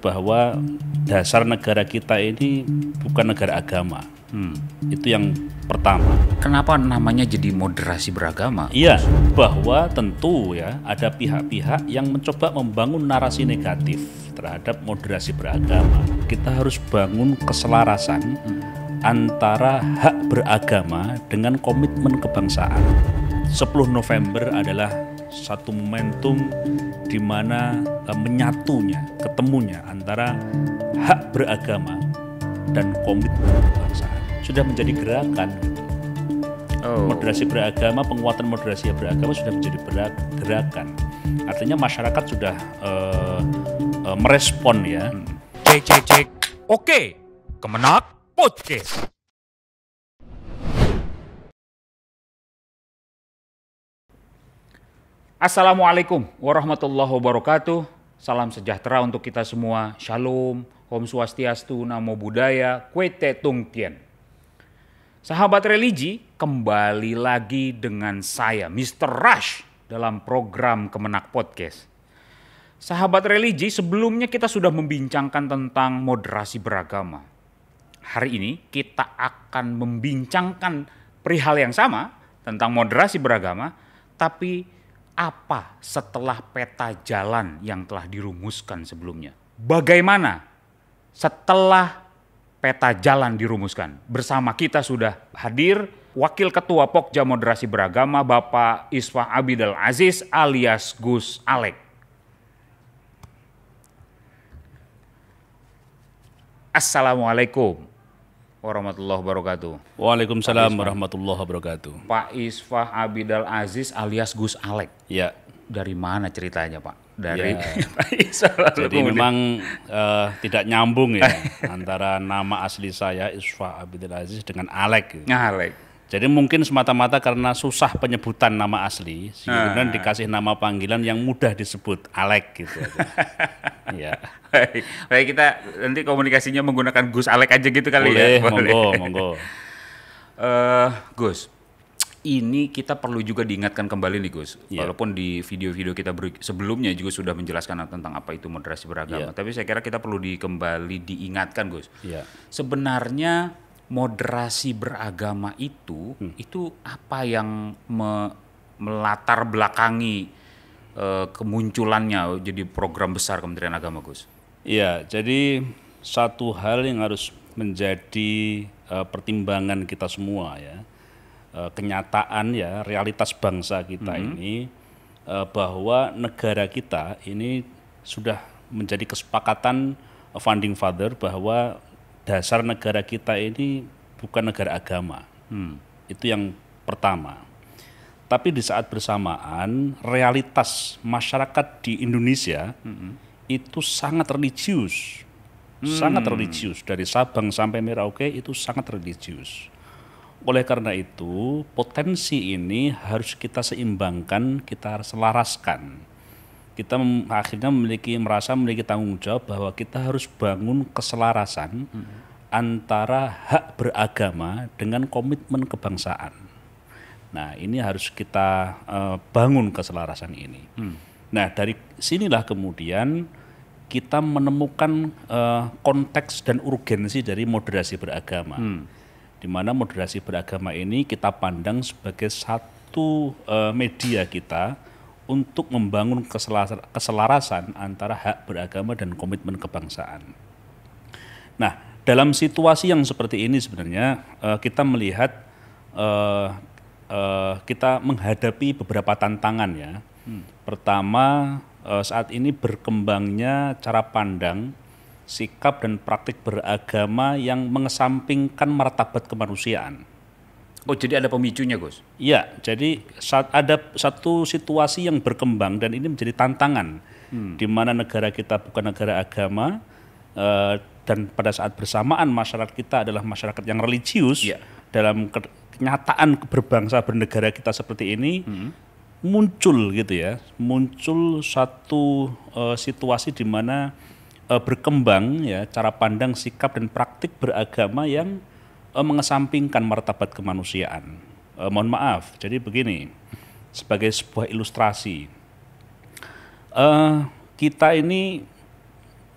bahwa dasar negara kita ini bukan negara agama. Itu yang pertama. Kenapa namanya jadi moderasi beragama? Iya, bahwa tentu ya ada pihak-pihak yang mencoba membangun narasi negatif terhadap moderasi beragama. Kita harus bangun keselarasan antara hak beragama dengan komitmen kebangsaan. 10 November adalah satu momentum di mana menyatunya, ketemunya antara hak beragama dan komitmen kebangsaan. Sudah menjadi gerakan gitu. Moderasi beragama, penguatan moderasi beragama sudah menjadi gerakan. Artinya masyarakat sudah merespon ya. Cek. Oke, Kemenak Podcast. Assalamualaikum warahmatullahi wabarakatuh. Salam sejahtera untuk kita semua. Shalom, Om Swastiastu, Namo Buddhaya, Kwete Tung Tien. Sahabat religi, kembali lagi dengan saya, Mr. Rush, dalam program Kemenak Podcast. Sahabat religi, sebelumnya kita sudah membincangkan tentang moderasi beragama. Hari ini kita akan membincangkan perihal yang sama tentang moderasi beragama, tapi apa setelah peta jalan yang telah dirumuskan sebelumnya? Bagaimana setelah peta jalan dirumuskan? Bersama kita sudah hadir Wakil Ketua Pokja Moderasi Beragama Bapak Isfah Abidal Aziz alias Gus Alek. Assalamualaikum warahmatullahi wabarakatuh. Waalaikumsalam warahmatullahi wabarakatuh. Pak Isfah Abidal Aziz alias Gus Alek. Ya. Dari mana ceritanya Pak? Dari ya. Jadi memang tidak nyambung ya antara nama asli saya Isfah Abidal Aziz dengan Alek. Gitu. Alek. Jadi mungkin semata-mata karena susah penyebutan nama asli, kemudian dikasih nama panggilan yang mudah disebut Alek gitu. Ya. Baik, kita nanti komunikasinya menggunakan Gus Alek aja gitu kali ya. Boleh, monggo. Gus, ini kita perlu juga diingatkan kembali nih Gus. Walaupun di video-video kita sebelumnya juga sudah menjelaskan tentang apa itu moderasi beragama. Tapi saya kira kita perlu kembali diingatkan Gus. Sebenarnya moderasi beragama itu apa yang melatar belakangi kemunculannya jadi program besar Kementerian Agama Gus? Iya, jadi satu hal yang harus menjadi pertimbangan kita semua ya. Kenyataan ya, realitas bangsa kita ini bahwa negara kita ini sudah menjadi kesepakatan founding father bahwa dasar negara kita ini bukan negara agama. Itu yang pertama. Tapi di saat bersamaan realitas masyarakat di Indonesia itu sangat religius. Sangat religius, dari Sabang sampai Merauke itu sangat religius. Oleh karena itu, potensi ini harus kita seimbangkan, kita selaraskan. Kita akhirnya merasa memiliki tanggung jawab bahwa kita harus bangun keselarasan antara hak beragama dengan komitmen kebangsaan. Nah, ini harus kita bangun keselarasan ini. Nah, dari sinilah kemudian kita menemukan konteks dan urgensi dari moderasi beragama. Di mana moderasi beragama ini kita pandang sebagai satu media kita untuk membangun keselarasan antara hak beragama dan komitmen kebangsaan. Nah, dalam situasi yang seperti ini sebenarnya kita melihat kita menghadapi beberapa tantangan ya. Pertama, saat ini berkembangnya cara pandang, sikap dan praktik beragama yang mengesampingkan martabat kemanusiaan. Oh, jadi ada pemicunya, Gus? Iya, jadi ada satu situasi yang berkembang dan ini menjadi tantangan di mana negara kita bukan negara agama dan pada saat bersamaan masyarakat kita adalah masyarakat yang religius. Dalam kenyataan berbangsa bernegara kita seperti ini muncul gitu ya, muncul satu situasi di mana berkembang ya cara pandang, sikap dan praktik beragama yang mengesampingkan martabat kemanusiaan. Mohon maaf, jadi begini, sebagai sebuah ilustrasi, kita ini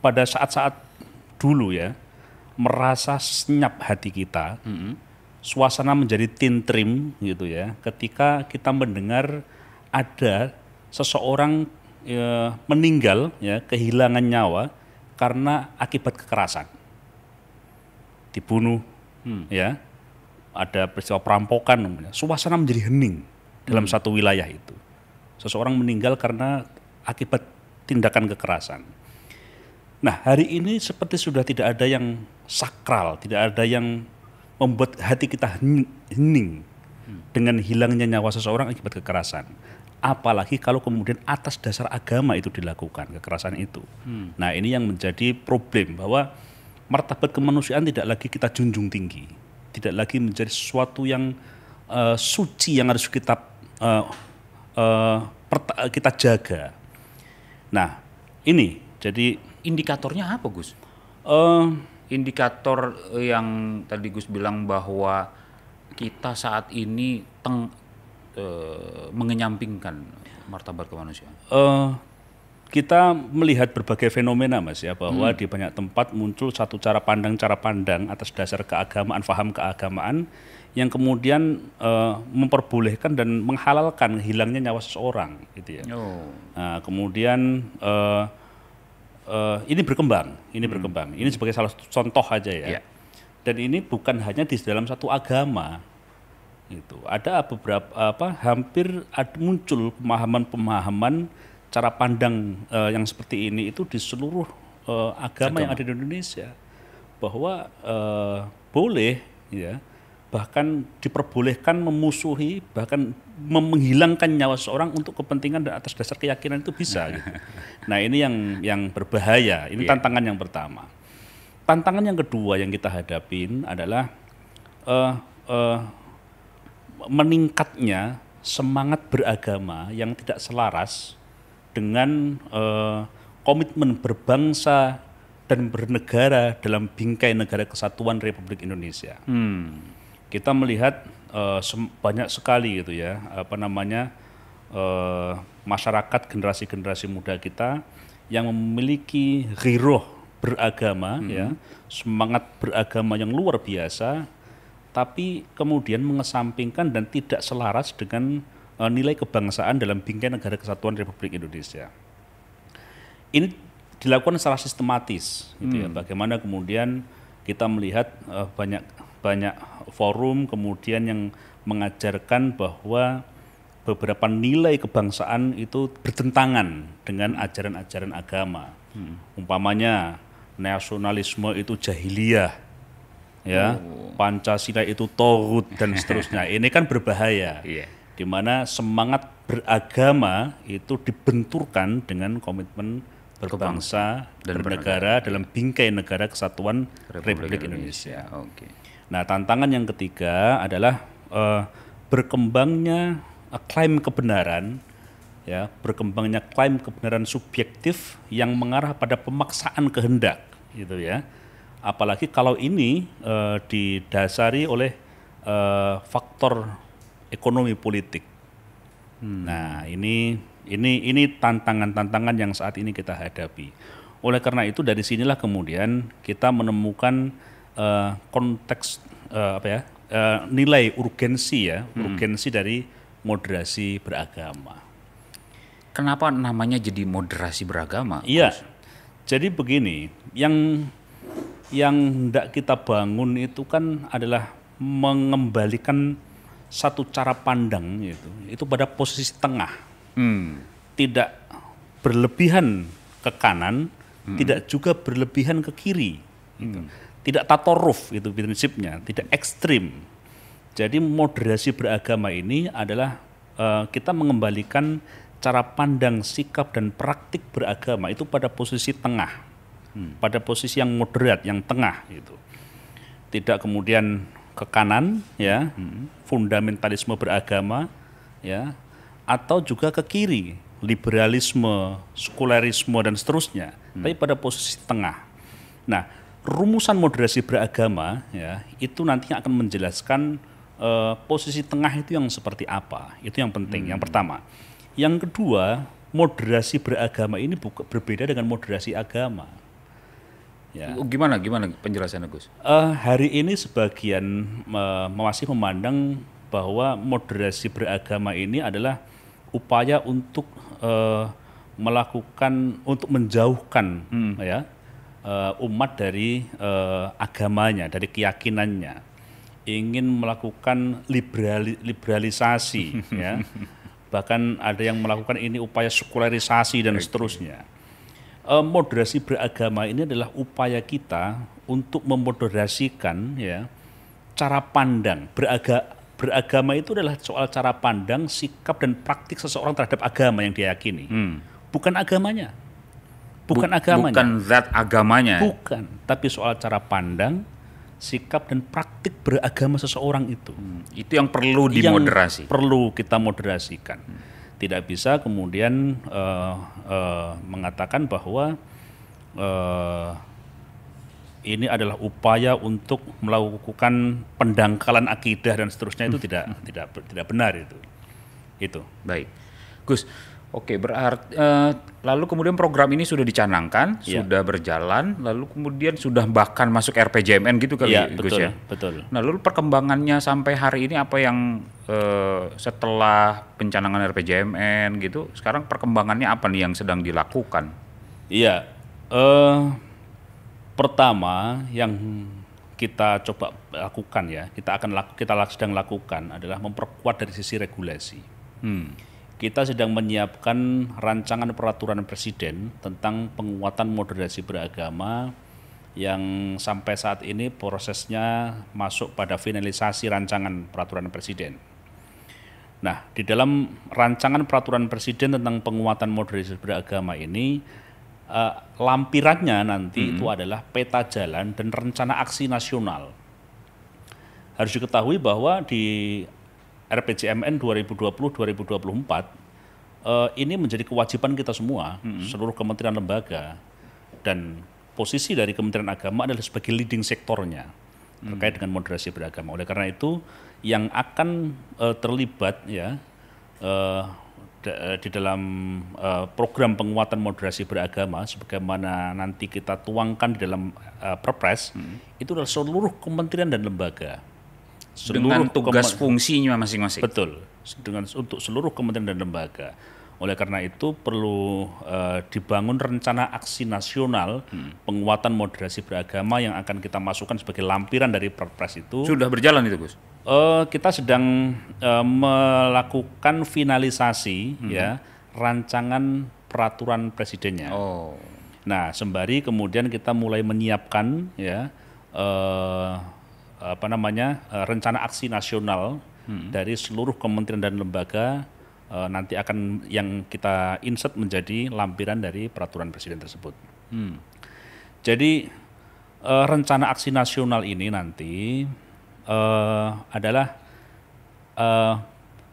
pada saat-saat dulu ya merasa senyap hati kita, suasana menjadi tintrim gitu ya, ketika kita mendengar ada seseorang meninggal ya, kehilangan nyawa karena akibat kekerasan, dibunuh, ya, ada peristiwa perampokan, suasana menjadi hening dalam satu wilayah itu. Seseorang meninggal karena akibat tindakan kekerasan. Nah, hari ini seperti sudah tidak ada yang sakral, tidak ada yang membuat hati kita hening dengan hilangnya nyawa seseorang akibat kekerasan. Apalagi kalau kemudian atas dasar agama itu dilakukan, kekerasan itu. Nah, ini yang menjadi problem, bahwa martabat kemanusiaan tidak lagi kita junjung tinggi, tidak lagi menjadi sesuatu yang suci yang harus kita kita jaga. Nah, ini jadi Indikatornya apa, Gus? eh, Indikator yang tadi Gus bilang bahwa kita saat ini mengenyampingkan martabat kemanusiaan. kita melihat berbagai fenomena, Mas, ya, bahwa di banyak tempat muncul satu cara pandang atas dasar keagamaan, faham keagamaan yang kemudian memperbolehkan dan menghalalkan hilangnya nyawa seseorang, gitu ya. Nah, kemudian ini berkembang. Ini sebagai salah satu contoh aja ya. Dan ini bukan hanya di dalam satu agama. Itu ada beberapa hampir muncul pemahaman cara pandang yang seperti ini itu di seluruh agama yang ada di Indonesia, bahwa boleh ya, bahkan diperbolehkan memusuhi, bahkan menghilangkan nyawa seseorang untuk kepentingan dan atas dasar keyakinan itu bisa gitu. Nah, ini yang berbahaya. Ini tantangan yang pertama. Tantangan yang kedua yang kita hadapin adalah meningkatnya semangat beragama yang tidak selaras dengan komitmen berbangsa dan bernegara dalam bingkai negara kesatuan Republik Indonesia. Kita melihat banyak sekali gitu ya, masyarakat generasi-generasi muda kita yang memiliki ghiroh beragama, ya, semangat beragama yang luar biasa, tapi kemudian mengesampingkan dan tidak selaras dengan nilai kebangsaan dalam bingkai negara kesatuan Republik Indonesia. Ini dilakukan secara sistematis, gitu ya. Bagaimana kemudian kita melihat banyak forum kemudian yang mengajarkan bahwa beberapa nilai kebangsaan itu bertentangan dengan ajaran-ajaran agama. Umpamanya nasionalisme itu jahiliyah, ya, Pancasila itu togut dan seterusnya. Ini kan berbahaya, di mana semangat beragama itu dibenturkan dengan komitmen berbangsa dan bernegara dalam bingkai negara kesatuan Republik Indonesia. Nah, tantangan yang ketiga adalah berkembangnya klaim kebenaran, ya, berkembangnya klaim kebenaran subjektif yang mengarah pada pemaksaan kehendak, gitu ya. Apalagi kalau ini didasari oleh faktor ekonomi politik. Nah, ini tantangan-tantangan yang saat ini kita hadapi. Oleh karena itu dari sinilah kemudian kita menemukan konteks nilai urgensi dari moderasi beragama. Kenapa namanya jadi moderasi beragama? Iya. Jadi begini, yang hendak kita bangun itu kan adalah mengembalikan satu cara pandang itu pada posisi tengah. Tidak berlebihan ke kanan, tidak juga berlebihan ke kiri. Tidak tatoruf itu prinsipnya, tidak ekstrim. Jadi moderasi beragama ini adalah kita mengembalikan cara pandang, sikap dan praktik beragama itu pada posisi tengah, pada posisi yang moderat, yang tengah gitu. Tidak kemudian ke kanan, ya, fundamentalisme beragama, ya, atau juga ke kiri, liberalisme, sekularisme dan seterusnya, tapi pada posisi tengah. Nah, rumusan moderasi beragama, ya, itu nantinya akan menjelaskan posisi tengah itu yang seperti apa. Itu yang penting, yang pertama. Yang kedua, moderasi beragama ini berbeda dengan moderasi agama. Ya. Gimana penjelasannya, Gus? Hari ini sebagian masih memandang bahwa moderasi beragama ini adalah upaya untuk untuk menjauhkan ya umat dari agamanya, dari keyakinannya, ingin melakukan liberalisasi, ya. Bahkan ada yang melakukan ini upaya sekularisasi dan seterusnya. Moderasi beragama ini adalah upaya kita untuk memoderasikan ya cara pandang. Beragama itu adalah soal cara pandang, sikap dan praktik seseorang terhadap agama yang dia yakini. Bukan agamanya. Bukan zat agamanya. Bukan, tapi soal cara pandang, sikap dan praktik beragama seseorang itu. Itu yang perlu dimoderasi. Yang perlu kita moderasikan. Tidak bisa kemudian mengatakan bahwa ini adalah upaya untuk melakukan pendangkalan akidah dan seterusnya. Itu tidak benar itu. Baik, Gus. Oke, berarti lalu kemudian program ini sudah dicanangkan, sudah berjalan, lalu kemudian sudah bahkan masuk RPJMN gitu kali, Gus ya? Betul. Nah, lalu perkembangannya sampai hari ini apa yang setelah pencanangan RPJMN gitu, sekarang perkembangannya apa nih yang sedang dilakukan? Iya, pertama yang kita coba lakukan ya, kita sedang lakukan adalah memperkuat dari sisi regulasi. Kita sedang menyiapkan rancangan peraturan presiden tentang penguatan moderasi beragama yang sampai saat ini prosesnya masuk pada finalisasi rancangan peraturan presiden. Nah, di dalam rancangan peraturan presiden tentang penguatan moderasi beragama ini, lampirannya nanti itu adalah peta jalan dan rencana aksi nasional. Harus diketahui bahwa di RPJMN 2020-2024 ini menjadi kewajiban kita semua, seluruh kementerian lembaga, dan posisi dari Kementerian Agama adalah sebagai leading sektornya terkait dengan moderasi beragama. Oleh karena itu, yang akan terlibat ya di dalam program penguatan moderasi beragama, sebagaimana nanti kita tuangkan di dalam Perpres, itu adalah seluruh kementerian dan lembaga. Dengan tugas fungsinya masing-masing. Betul, untuk seluruh kementerian dan lembaga. Oleh karena itu perlu dibangun rencana aksi nasional penguatan moderasi beragama yang akan kita masukkan sebagai lampiran dari Perpres itu. Sudah berjalan itu, Gus? Kita sedang melakukan finalisasi ya rancangan peraturan presidennya. Nah, sembari kemudian kita mulai menyiapkan ya rencana aksi nasional dari seluruh kementerian dan lembaga, nanti akan yang kita insert menjadi lampiran dari peraturan presiden tersebut. Jadi rencana aksi nasional ini nanti adalah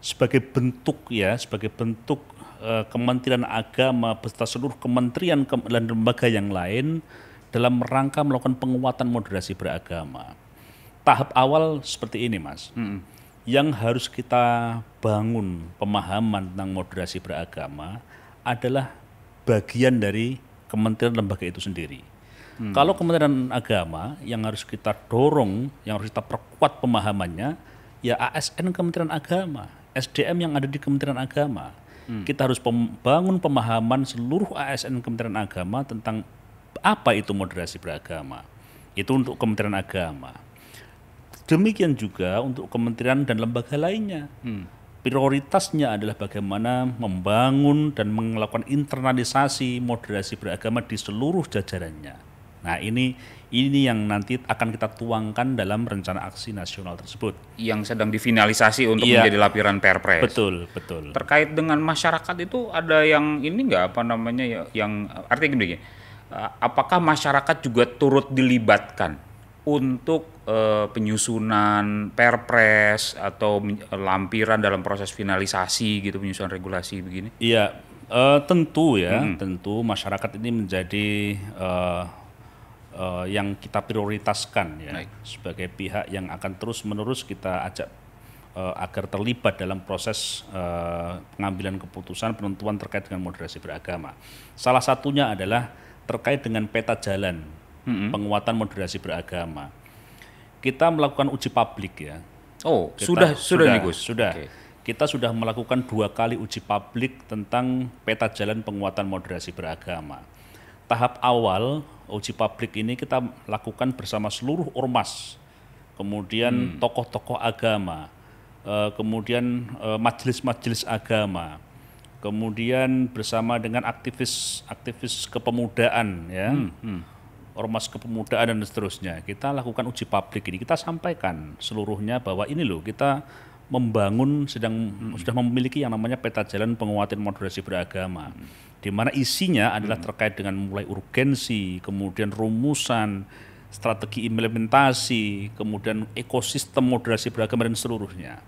sebagai bentuk Kementerian Agama beserta seluruh kementerian dan lembaga yang lain dalam rangka melakukan penguatan moderasi beragama. Tahap awal seperti ini, Mas. Yang harus kita bangun pemahaman tentang moderasi beragama adalah bagian dari kementerian lembaga itu sendiri. Kalau Kementerian Agama yang harus kita dorong, yang harus kita perkuat pemahamannya, ya ASN Kementerian Agama, SDM yang ada di Kementerian Agama. Kita harus bangun pemahaman seluruh ASN Kementerian Agama tentang apa itu moderasi beragama. Itu untuk Kementerian Agama. Demikian juga untuk kementerian dan lembaga lainnya. Prioritasnya adalah bagaimana membangun dan melakukan internalisasi moderasi beragama di seluruh jajarannya. Nah, ini yang nanti akan kita tuangkan dalam rencana aksi nasional tersebut. Yang sedang difinalisasi untuk menjadi lampiran Perpres. Betul. Terkait dengan masyarakat itu ada yang ini nggak yang artinya begini, apakah masyarakat juga turut dilibatkan untuk penyusunan Perpres atau lampiran dalam proses finalisasi gitu, penyusunan regulasi begini? Iya, tentu masyarakat ini menjadi yang kita prioritaskan ya. Sebagai pihak yang akan terus-menerus kita ajak agar terlibat dalam proses pengambilan keputusan penentuan terkait dengan moderasi beragama. Salah satunya adalah terkait dengan peta jalan penguatan moderasi beragama. Kita melakukan uji publik ya. Oh, Kita sudah nih Gus. Sudah. Oke. Kita sudah melakukan 2 kali uji publik tentang peta jalan penguatan moderasi beragama. Tahap awal uji publik ini kita lakukan bersama seluruh ormas, kemudian tokoh-tokoh agama, kemudian majelis-majelis agama, kemudian bersama dengan aktivis kepemudaan ya. Ormas kepemudaan dan seterusnya. Kita lakukan uji publik ini, kita sampaikan seluruhnya bahwa ini loh kita membangun sudah memiliki yang namanya peta jalan penguatan moderasi beragama, di mana isinya adalah terkait dengan mulai urgensi, kemudian rumusan, strategi implementasi, kemudian ekosistem moderasi beragama dan seluruhnya.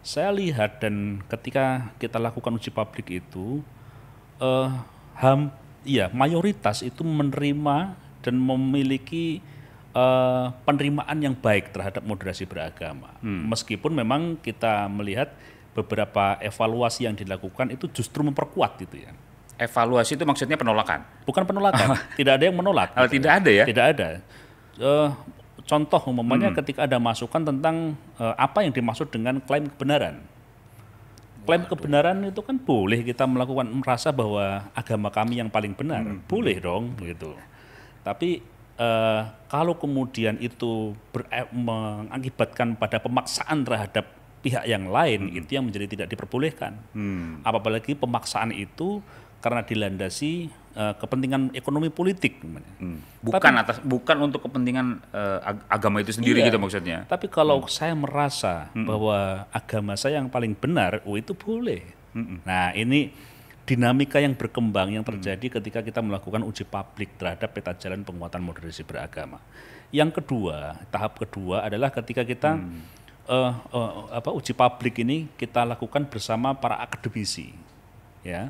Saya lihat dan ketika kita lakukan uji publik itu, mayoritas itu menerima dan memiliki penerimaan yang baik terhadap moderasi beragama. Meskipun memang kita melihat beberapa evaluasi yang dilakukan itu justru memperkuat gitu ya. Evaluasi itu maksudnya penolakan? Bukan penolakan, tidak ada yang menolak. Gitu. Tidak ada ya? Tidak ada. Contoh umpamanya ketika ada masukan tentang apa yang dimaksud dengan klaim kebenaran. Klaim kebenaran itu kan boleh kita melakukan, merasa bahwa agama kami yang paling benar, boleh dong gitu. Tapi kalau kemudian itu mengakibatkan pada pemaksaan terhadap pihak yang lain, itu yang menjadi tidak diperbolehkan. Apalagi pemaksaan itu karena dilandasi kepentingan ekonomi politik. Bukan untuk kepentingan agama itu sendiri gitu maksudnya. Tapi kalau saya merasa bahwa agama saya yang paling benar, itu boleh. Nah ini dinamika yang berkembang yang terjadi ketika kita melakukan uji publik terhadap peta jalan penguatan moderasi beragama. Yang kedua, tahap kedua adalah ketika kita uji publik ini kita lakukan bersama para akademisi, ya,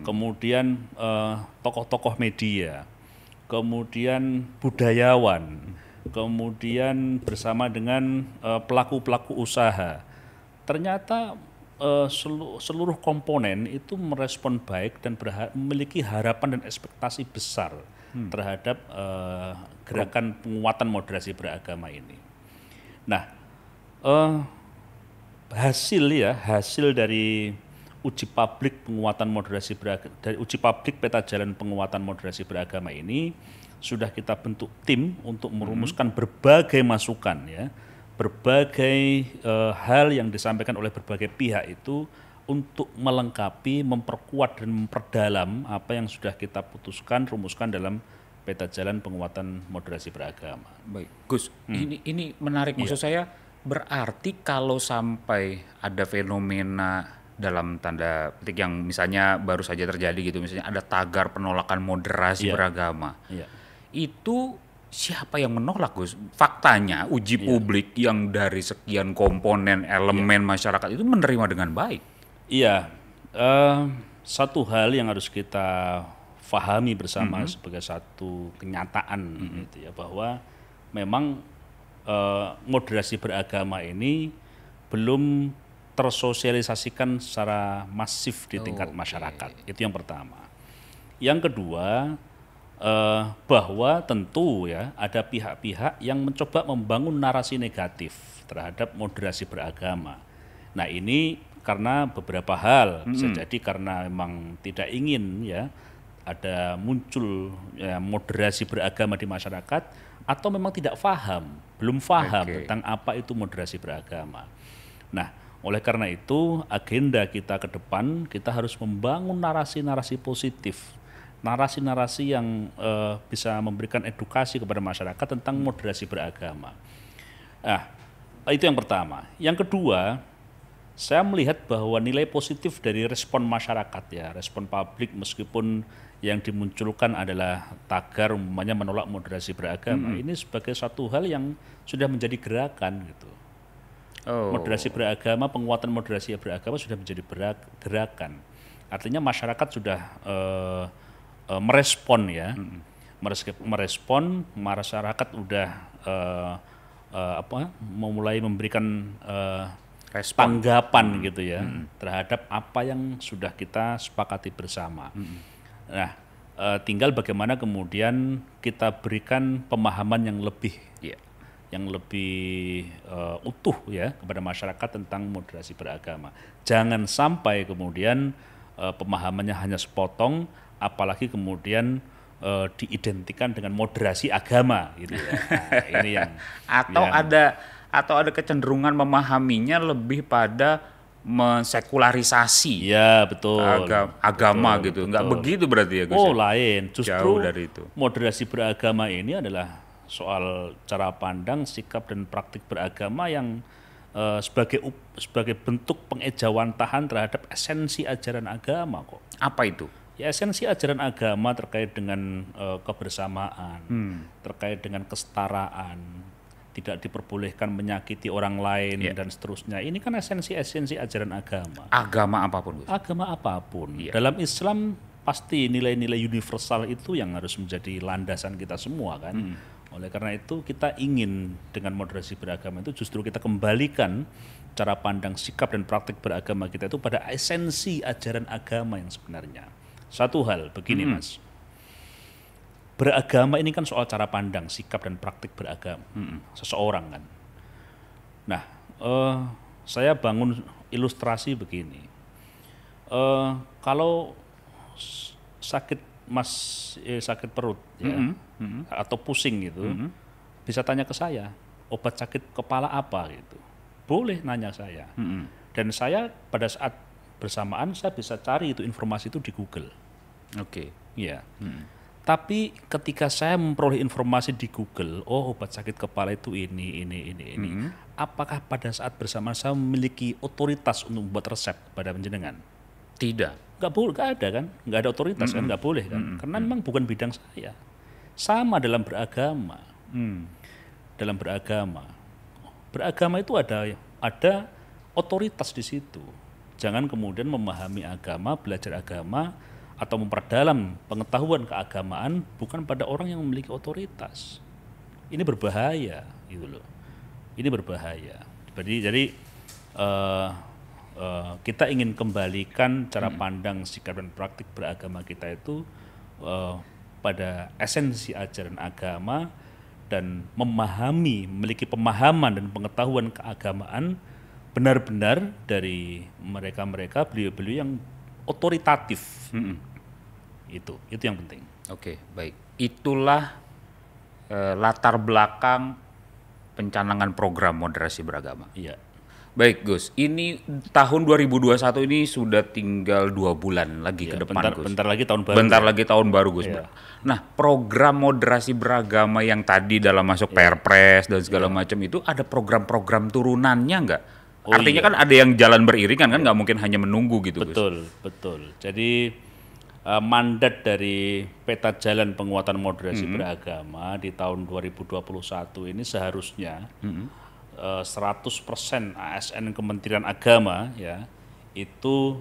kemudian tokoh-tokoh media, kemudian budayawan, kemudian bersama dengan pelaku-pelaku usaha. Ternyata seluruh komponen itu merespon baik dan memiliki harapan dan ekspektasi besar terhadap gerakan penguatan moderasi beragama ini. Nah, hasil dari uji publik penguatan moderasi beragama, dari uji publik peta jalan penguatan moderasi beragama ini sudah kita bentuk tim untuk merumuskan berbagai masukan ya. Berbagai hal yang disampaikan oleh berbagai pihak itu untuk melengkapi, memperkuat dan memperdalam apa yang sudah kita rumuskan dalam peta jalan penguatan moderasi beragama. Baik, Gus, ini menarik. Maksud saya berarti kalau sampai ada fenomena dalam tanda petik yang misalnya baru saja terjadi gitu, misalnya ada tagar penolakan moderasi beragama, itu siapa yang menolak, Gus? Faktanya uji publik yang dari sekian komponen elemen masyarakat itu menerima dengan baik. Iya, satu hal yang harus kita fahami bersama sebagai satu kenyataan gitu ya, bahwa memang moderasi beragama ini belum tersosialisasikan secara masif di tingkat masyarakat. Itu yang pertama. Yang kedua, bahwa tentu ya ada pihak-pihak yang mencoba membangun narasi negatif terhadap moderasi beragama. Nah ini karena beberapa hal, bisa jadi karena memang tidak ingin ya ada muncul ya, moderasi beragama di masyarakat, atau memang tidak belum paham tentang apa itu moderasi beragama. Nah oleh karena itu agenda kita ke depan, kita harus membangun narasi-narasi positif, narasi-narasi yang bisa memberikan edukasi kepada masyarakat tentang moderasi beragama. Nah, itu yang pertama. Yang kedua, saya melihat bahwa nilai positif dari respon masyarakat ya, respon publik meskipun yang dimunculkan adalah tagar umpamanya menolak moderasi beragama, ini sebagai satu hal yang sudah menjadi gerakan gitu. Moderasi beragama, penguatan moderasi beragama sudah menjadi gerakan. Artinya masyarakat sudah merespon ya, merespon, masyarakat udah memulai memberikan tanggapan gitu ya terhadap apa yang sudah kita sepakati bersama. Nah tinggal bagaimana kemudian kita berikan pemahaman yang lebih utuh ya kepada masyarakat tentang moderasi beragama. Jangan sampai kemudian pemahamannya hanya sepotong, apalagi kemudian diidentikan dengan moderasi agama gitu ya. Nah, ini yang ada kecenderungan memahaminya lebih pada mensekularisasi ya betul agama gitu. Nggak begitu berarti ya Gus? Oh lain, justru jauh dari itu. Moderasi beragama ini adalah soal cara pandang, sikap dan praktik beragama yang sebagai bentuk pengejawantahan terhadap esensi ajaran agama kok. Apa itu? Ya esensi ajaran agama terkait dengan kebersamaan, terkait dengan kesetaraan, tidak diperbolehkan menyakiti orang lain dan seterusnya. Ini kan esensi ajaran agama. Agama apapun, Gus? Agama apapun. Dalam Islam pasti nilai-nilai universal itu yang harus menjadi landasan kita semua kan. Oleh karena itu kita ingin dengan moderasi beragama itu justru kita kembalikan cara pandang, sikap dan praktik beragama kita itu pada esensi ajaran agama yang sebenarnya. Satu hal begini Mas. Beragama ini kan soal cara pandang, sikap dan praktik beragama seseorang kan. Nah, saya bangun ilustrasi begini. Kalau sakit sakit perut ya, atau pusing gitu, bisa tanya ke saya, obat sakit kepala apa gitu. Boleh nanya saya. Dan saya pada saat bersamaan saya bisa cari itu informasi itu di Google. Oke. Iya. Tapi ketika saya memperoleh informasi di Google, oh obat sakit kepala itu ini. Apakah pada saat bersamaan saya memiliki otoritas untuk membuat resep pada penjenengan? Tidak. Nggak ada kan? Nggak ada otoritas kan? Nggak boleh kan? Karena memang bukan bidang saya. Sama dalam beragama. Dalam beragama itu ada otoritas di situ. Jangan kemudian memahami agama, belajar agama, atau memperdalam pengetahuan keagamaan bukan pada orang yang memiliki otoritas. Ini berbahaya, gitu loh. Ini berbahaya. Jadi kita ingin kembalikan cara pandang, sikap dan praktik beragama kita itu pada esensi ajaran agama dan memiliki pemahaman dan pengetahuan keagamaan benar-benar dari mereka-mereka beliau-beliau yang otoritatif. Itu yang penting. Oke, baik. Itulah latar belakang pencanangan program moderasi beragama. Iya. Baik Gus, ini tahun 2021 ini sudah tinggal 2 bulan lagi ke depan Gus. Bentar lagi tahun baru. Bentar lagi tahun baru Gus. Iya. Nah, program moderasi beragama yang tadi dalam masuk Perpres dan segala macam itu ada program-program turunannya nggak? Artinya kan ada yang jalan beriringan kan, nggak mungkin hanya menunggu gitu Gus. Betul. Jadi mandat dari peta jalan penguatan moderasi beragama di tahun 2021 ini seharusnya 100% ASN Kementerian Agama ya itu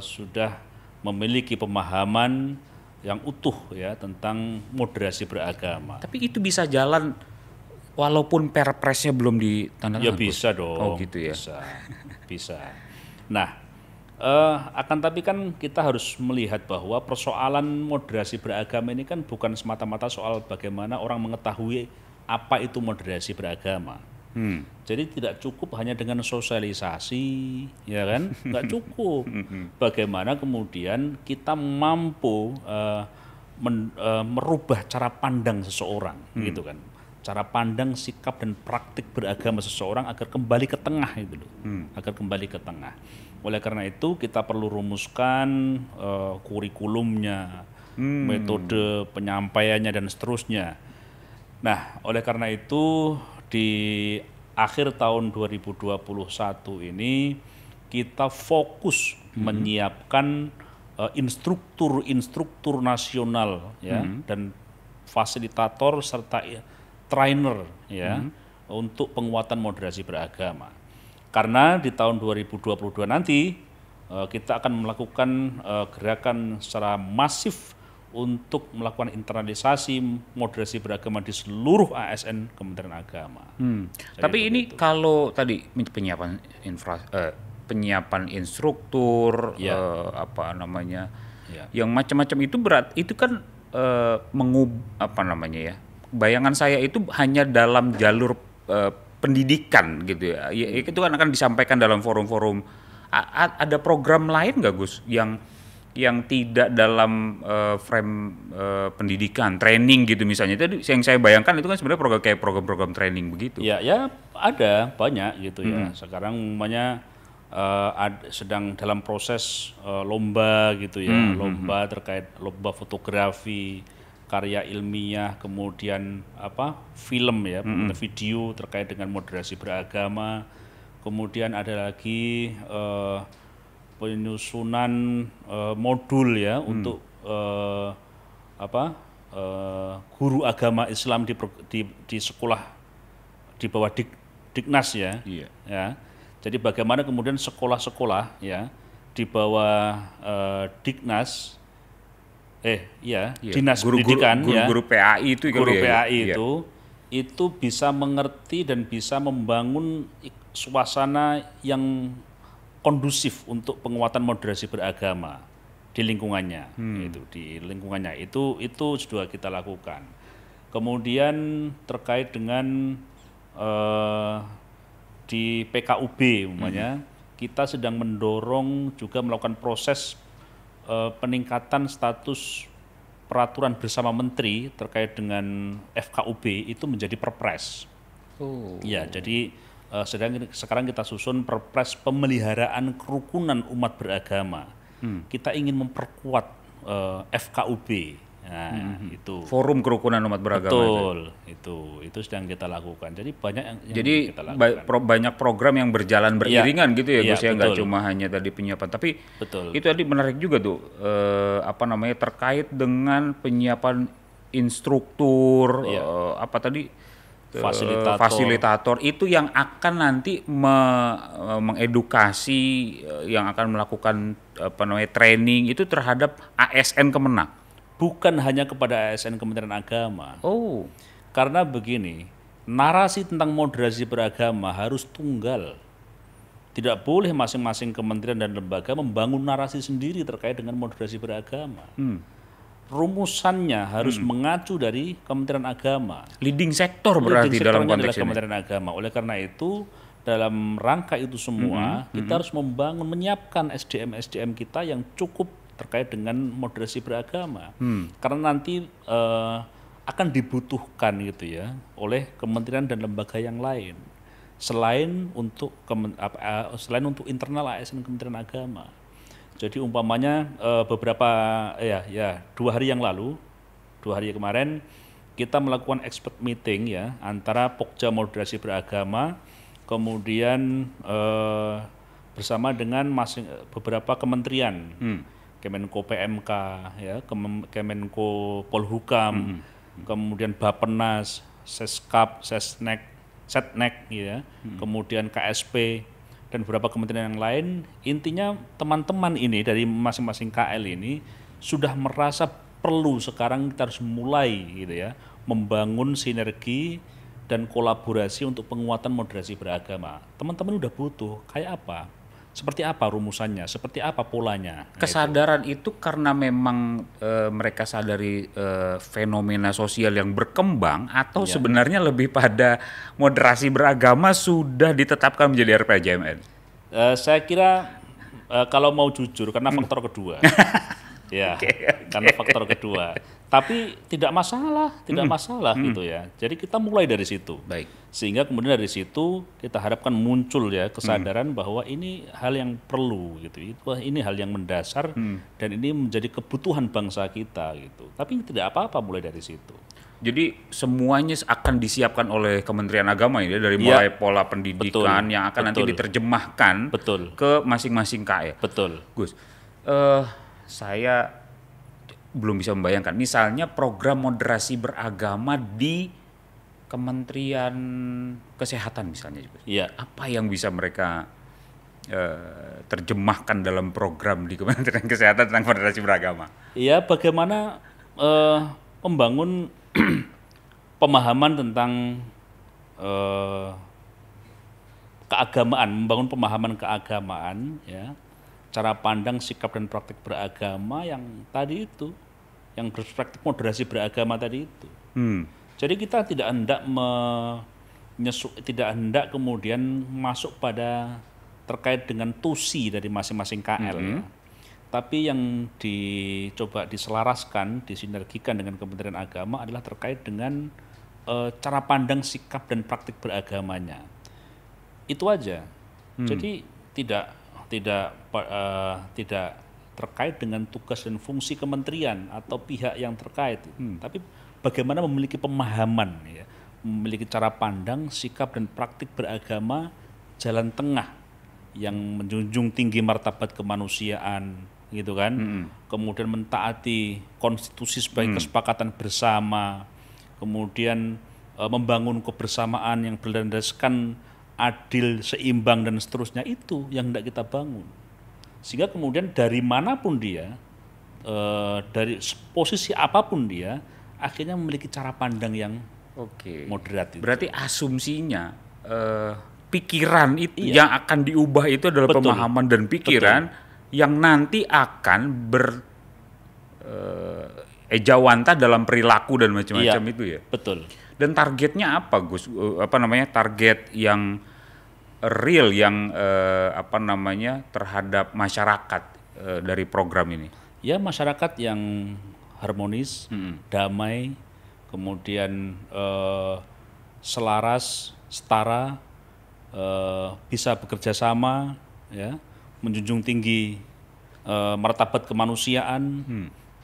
sudah memiliki pemahaman yang utuh ya tentang moderasi beragama. Tapi itu bisa jalan walaupun Perpresnya belum ditandatangani? Ya bisa dong. Oh gitu ya. Bisa. Nah, akan tapi kan kita harus melihat bahwa persoalan moderasi beragama ini kan bukan semata-mata soal bagaimana orang mengetahui apa itu moderasi beragama. Jadi tidak cukup hanya dengan sosialisasi, ya kan? Nggak cukup. Bagaimana kemudian kita mampu merubah cara pandang seseorang, gitu kan? Cara pandang, sikap dan praktik beragama seseorang agar kembali ke tengah itu loh, agar kembali ke tengah. Oleh karena itu kita perlu rumuskan kurikulumnya, metode penyampaiannya dan seterusnya. Nah, oleh karena itu di akhir tahun 2021 ini kita fokus menyiapkan instruktur nasional ya dan fasilitator serta trainer ya untuk penguatan moderasi beragama. Karena di tahun 2022 nanti kita akan melakukan gerakan secara masif untuk melakukan internalisasi moderasi beragama di seluruh ASN Kementerian Agama. Tapi ini kalau tadi penyiapan instruktur, yang macam-macam itu itu kan apa namanya ya? Bayangan saya itu hanya dalam jalur pendidikan gitu ya. Itu kan akan disampaikan dalam forum-forum. Ada program lain nggak Gus yang tidak dalam frame pendidikan, training gitu misalnya. Itu yang saya bayangkan itu kan sebenarnya kayak program-program training begitu. Ya, ya ada banyak gitu ya. Sekarang umpamanya sedang dalam proses lomba gitu ya, lomba terkait lomba fotografi, karya ilmiah, kemudian film ya, video terkait dengan moderasi beragama. Kemudian ada lagi penyusunan modul ya untuk guru agama Islam di sekolah di bawah Diknas ya. Iya. Ya. Jadi bagaimana kemudian sekolah-sekolah ya di bawah Diknas Dinas Pendidikan guru-guru PAI itu guru PAI itu bisa mengerti dan bisa membangun suasana yang kondusif untuk penguatan moderasi beragama di lingkungannya. Itu sudah kita lakukan. Kemudian terkait dengan di PKUB umpamanya kita sedang mendorong juga melakukan proses peningkatan status peraturan bersama menteri terkait dengan FKUB itu menjadi perpres. Ya, jadi sekarang kita susun perpres pemeliharaan kerukunan umat beragama. Kita ingin memperkuat FKUB. Nah, itu forum kerukunan umat beragama. Betul, itu sedang kita lakukan. Jadi banyak yang kita lakukan. Banyak program yang berjalan beriringan gitu ya, Gus ya, nggak cuma hanya tadi penyiapan. Tapi itu tadi menarik juga tuh, terkait dengan penyiapan instruktur, fasilitator itu yang akan nanti mengedukasi, yang akan melakukan training itu terhadap ASN Kemenak. Bukan hanya kepada ASN Kementerian Agama. Karena begini, narasi tentang moderasi beragama harus tunggal. Tidak boleh masing-masing kementerian dan lembaga membangun narasi sendiri terkait dengan moderasi beragama. Rumusannya harus mengacu dari Kementerian Agama. Leading sector berarti dalam konteks ini. Kementerian Agama. Oleh karena itu, dalam rangka itu semua, kita harus menyiapkan SDM kita yang cukup terkait dengan moderasi beragama, karena nanti akan dibutuhkan gitu ya oleh kementerian dan lembaga yang lain selain untuk internal ASN Kementerian Agama. Jadi umpamanya beberapa 2 hari kemarin kita melakukan expert meeting ya antara Pokja Moderasi Beragama kemudian bersama dengan beberapa kementerian. Kemenko PMK, ya, Kemenko Polhukam, kemudian Bappenas, Seskap, Setnek, ya, kemudian KSP dan beberapa kementerian yang lain. Intinya teman-teman ini dari masing-masing KL ini sudah merasa perlu sekarang kita harus mulai gitu ya, membangun sinergi dan kolaborasi untuk penguatan moderasi beragama. Teman-teman udah butuh kayak apa? Seperti apa rumusannya, seperti apa polanya. Kesadaran itu karena memang mereka sadari fenomena sosial yang berkembang atau sebenarnya lebih pada moderasi beragama sudah ditetapkan menjadi RPJMN? Saya kira kalau mau jujur karena faktor kedua. Karena faktor kedua. Tapi tidak masalah gitu ya. Jadi kita mulai dari situ. Baik. Sehingga kemudian dari situ kita harapkan muncul ya kesadaran bahwa ini hal yang perlu gitu. Ini hal yang mendasar dan ini menjadi kebutuhan bangsa kita gitu. Tapi tidak apa-apa mulai dari situ. Jadi semuanya akan disiapkan oleh Kementerian Agama ini dari mulai pola pendidikan yang akan nanti diterjemahkan ke masing-masing KL. Betul. Gus, saya belum bisa membayangkan misalnya program moderasi beragama di Kementerian Kesehatan misalnya, apa yang bisa mereka terjemahkan dalam program di Kementerian Kesehatan tentang moderasi beragama? Iya, bagaimana membangun pemahaman tentang keagamaan, membangun pemahaman keagamaan, ya, cara pandang, sikap dan praktik beragama yang tadi itu yang perspektif moderasi beragama tadi itu. Jadi kita tidak hendak kemudian masuk pada terkait dengan tusi dari masing-masing KL ya. Tapi yang dicoba diselaraskan, disinergikan dengan Kementerian Agama adalah terkait dengan cara pandang, sikap dan praktik beragamanya. Itu aja. Jadi tidak terkait dengan tugas dan fungsi kementerian atau pihak yang terkait. Tapi bagaimana memiliki pemahaman ya, memiliki cara pandang, sikap dan praktik beragama jalan tengah yang menjunjung tinggi martabat kemanusiaan gitu kan. Kemudian mentaati konstitusi sebagai kesepakatan bersama. Kemudian membangun kebersamaan yang berlandaskan adil, seimbang dan seterusnya, itu yang hendak kita bangun. Sehingga kemudian dari manapun dia, dari posisi apapun dia, akhirnya memiliki cara pandang yang moderat itu. Berarti asumsinya pikiran itu yang akan diubah itu adalah pemahaman dan pikiran yang nanti akan ejawantah dalam perilaku dan macam-macam itu ya. Betul. Dan targetnya apa, Gus? Target yang real yang terhadap masyarakat dari program ini? Ya, masyarakat yang harmonis, damai, kemudian selaras, setara, bisa bekerja sama, ya, menjunjung tinggi martabat kemanusiaan,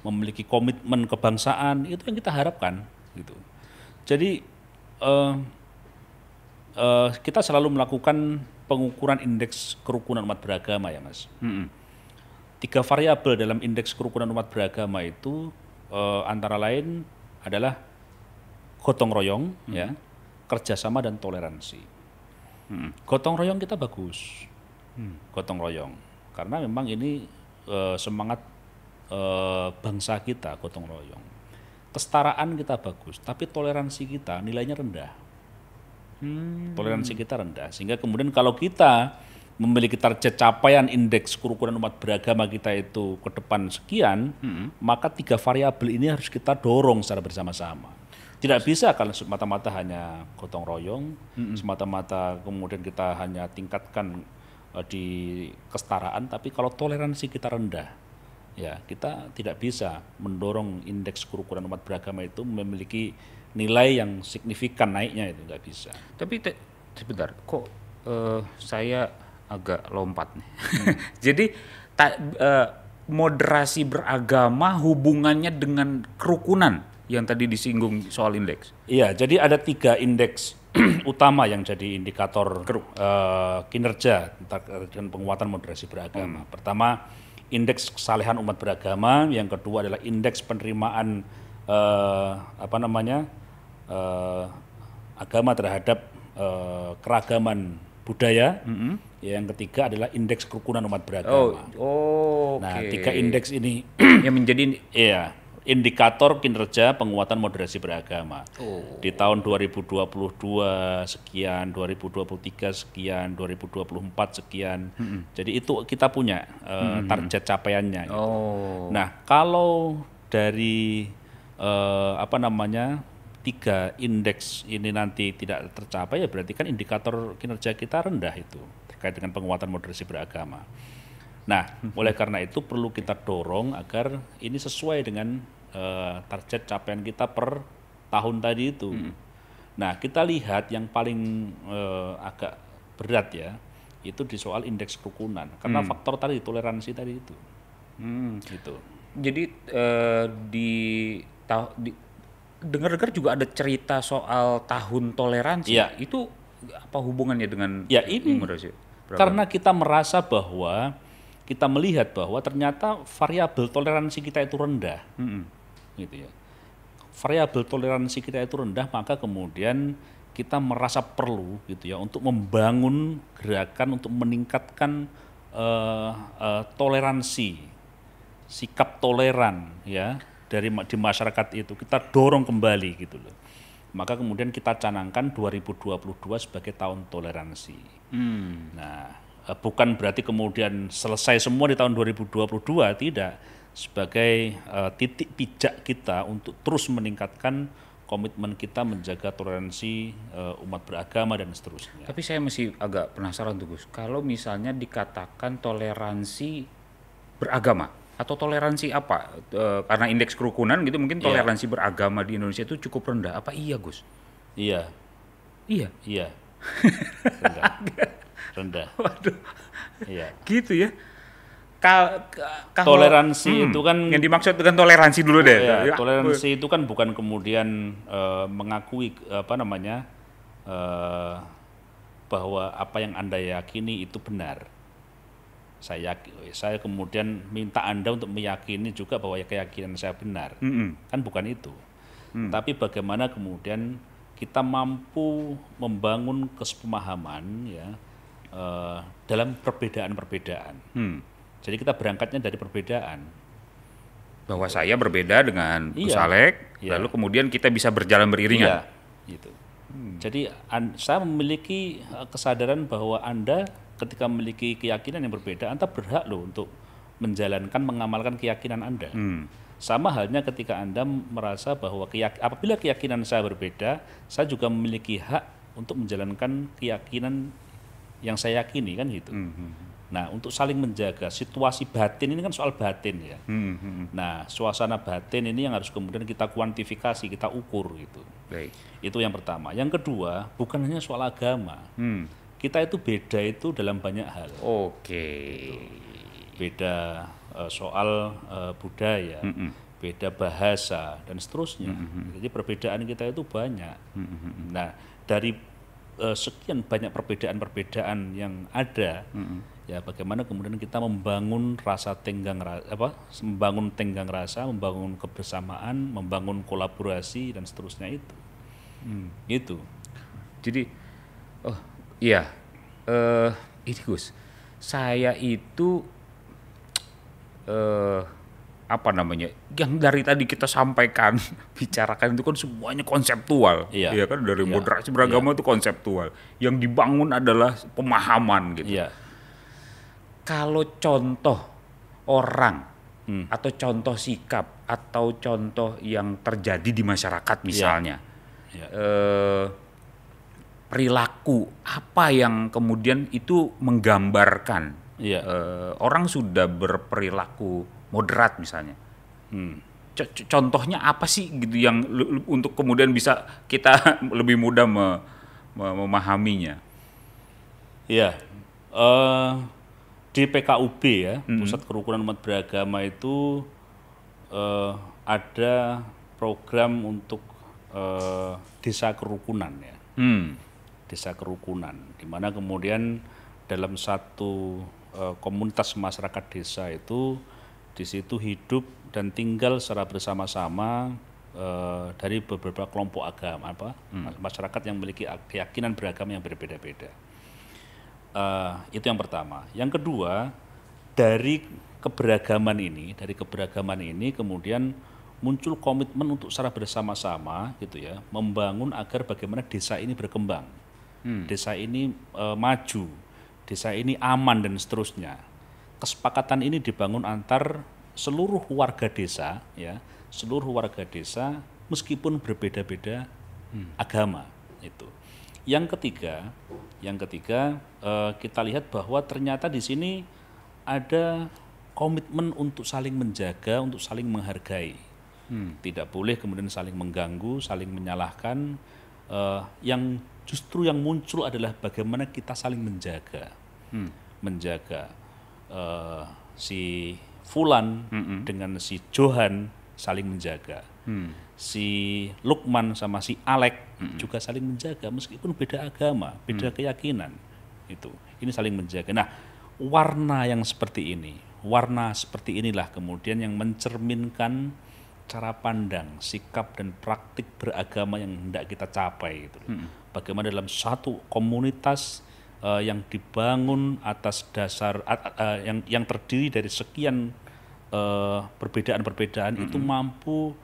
memiliki komitmen kebangsaan, itu yang kita harapkan, gitu. Jadi kita selalu melakukan pengukuran indeks kerukunan umat beragama ya Mas. 3 variabel dalam indeks kerukunan umat beragama itu antara lain adalah gotong royong, ya, kerjasama dan toleransi. Gotong royong kita bagus, gotong royong, karena memang ini semangat bangsa kita, gotong royong. Kesetaraan kita bagus, tapi toleransi kita nilainya rendah. Toleransi kita rendah, sehingga kemudian kalau kita memiliki target capaian indeks kerukunan umat beragama kita itu ke depan sekian, maka 3 variabel ini harus kita dorong secara bersama-sama. Tidak bisa kalau semata-mata hanya gotong royong, semata-mata kemudian kita hanya tingkatkan di kesetaraan, tapi kalau toleransi kita rendah, ya kita tidak bisa mendorong indeks kerukunan umat beragama itu memiliki nilai yang signifikan naiknya, itu nggak bisa. Tapi sebentar, kok saya agak lompat nih. Jadi moderasi beragama hubungannya dengan kerukunan yang tadi disinggung soal indeks. Iya, jadi ada 3 indeks utama yang jadi indikator kinerja dan penguatan moderasi beragama. Pertama, indeks kesalehan umat beragama. Yang kedua adalah indeks penerimaan agama terhadap keragaman budaya. Yang ketiga adalah indeks kerukunan umat beragama. Nah, 3 indeks ini yang menjadi indikator kinerja penguatan moderasi beragama. Di tahun 2022 sekian, 2023 sekian, 2024 sekian. Jadi itu kita punya target capaiannya. Gitu. Nah, kalau dari 3 indeks ini nanti tidak tercapai, ya berarti kan indikator kinerja kita rendah itu terkait dengan penguatan moderasi beragama. Nah, oleh karena itu perlu kita dorong agar ini sesuai dengan target capaian kita per tahun tadi itu. Nah, kita lihat yang paling agak berat ya, itu di soal indeks kerukunan, karena faktor tadi toleransi tadi itu. Gitu. Jadi dengar-dengar juga ada cerita soal tahun toleransi. Ya. Itu apa hubungannya dengan ini moderasi? Karena kita merasa bahwa kita melihat bahwa ternyata variabel toleransi kita itu rendah, gitu ya. Variabel toleransi kita itu rendah, maka kemudian kita merasa perlu, gitu ya, untuk membangun gerakan untuk meningkatkan toleransi, sikap toleran, ya, di masyarakat itu kita dorong kembali, gitu loh. Maka kemudian kita canangkan 2022 sebagai tahun toleransi. Nah, bukan berarti kemudian selesai semua di tahun 2022, tidak. sebagai titik pijak kita untuk terus meningkatkan komitmen kita menjaga toleransi umat beragama dan seterusnya. Tapi saya masih agak penasaran tuh Gus, kalau misalnya dikatakan toleransi beragama atau toleransi apa? Karena indeks kerukunan gitu mungkin toleransi beragama di Indonesia itu cukup rendah. Apa iya Gus? Iya, Iya. iya, rendah, rendah. Waduh, Iya. gitu ya. Toleransi itu kan yang dimaksud dengan toleransi dulu deh. ya, toleransi itu kan bukan kemudian mengakui bahwa apa yang Anda yakini itu benar. Saya kemudian minta Anda untuk meyakini juga bahwa keyakinan saya benar. Kan bukan itu. Tapi bagaimana kemudian kita mampu membangun kesepemahaman ya dalam perbedaan-perbedaan. Jadi kita berangkatnya dari perbedaan. Bahwa saya berbeda dengan Gus Iya. Alek, Iya. lalu kemudian kita bisa berjalan beriringan. Iya, gitu. Jadi saya memiliki kesadaran bahwa Anda ketika memiliki keyakinan yang berbeda, Anda berhak loh untuk menjalankan, mengamalkan keyakinan Anda. Sama halnya ketika Anda merasa bahwa apabila keyakinan saya berbeda, saya juga memiliki hak untuk menjalankan keyakinan yang saya yakini, kan gitu. Nah, untuk saling menjaga situasi batin ini kan soal batin ya. Nah, suasana batin ini yang harus kemudian kita kuantifikasi, kita ukur gitu. Baik. Itu yang pertama. Yang kedua, bukan hanya soal agama. Kita itu beda itu dalam banyak hal. Oke. Beda soal budaya, beda bahasa dan seterusnya. Jadi perbedaan kita itu banyak. Nah, dari sekian banyak perbedaan-perbedaan yang ada, ya bagaimana kemudian kita membangun membangun tenggang rasa, membangun kebersamaan, membangun kolaborasi dan seterusnya itu. Gitu. Jadi, oh iya, ini Gus, saya itu apa namanya, yang dari tadi kita sampaikan, bicarakan itu kan semuanya konseptual, Iya. ya kan dari Iya. moderasi beragama itu konseptual, yang dibangun adalah pemahaman gitu. Iya. Kalau contoh orang atau contoh sikap atau contoh yang terjadi di masyarakat misalnya, Iya. perilaku apa yang kemudian itu menggambarkan Iya. orang sudah berperilaku moderat misalnya. Contohnya apa sih gitu yang untuk kemudian bisa kita lebih mudah memahaminya? Iya. Di PKUB ya, Pusat Kerukunan Umat Beragama itu ada program untuk desa kerukunan ya. Desa kerukunan, di mana kemudian dalam satu komunitas masyarakat desa itu di situ hidup dan tinggal secara bersama-sama dari beberapa kelompok agama, masyarakat yang memiliki keyakinan beragama yang berbeda-beda. Itu yang pertama. Yang kedua, dari keberagaman ini kemudian muncul komitmen untuk secara bersama-sama gitu ya, membangun agar bagaimana desa ini berkembang, desa ini maju, desa ini aman dan seterusnya. Kesepakatan ini dibangun antar seluruh warga desa ya, seluruh warga desa meskipun berbeda-beda agama itu. Yang ketiga kita lihat bahwa ternyata di sini ada komitmen untuk saling menjaga, untuk saling menghargai. Tidak boleh kemudian saling mengganggu, saling menyalahkan. Yang justru yang muncul adalah bagaimana kita saling menjaga, menjaga si Fulan dengan si Johan saling menjaga. Si Lukman sama si Alek juga saling menjaga meskipun beda agama, beda keyakinan. Ini saling menjaga. Nah, warna seperti inilah kemudian yang mencerminkan cara pandang, sikap dan praktik beragama yang hendak kita capai gitu. Bagaimana dalam satu komunitas yang dibangun atas dasar yang terdiri dari sekian perbedaan-perbedaan itu mampu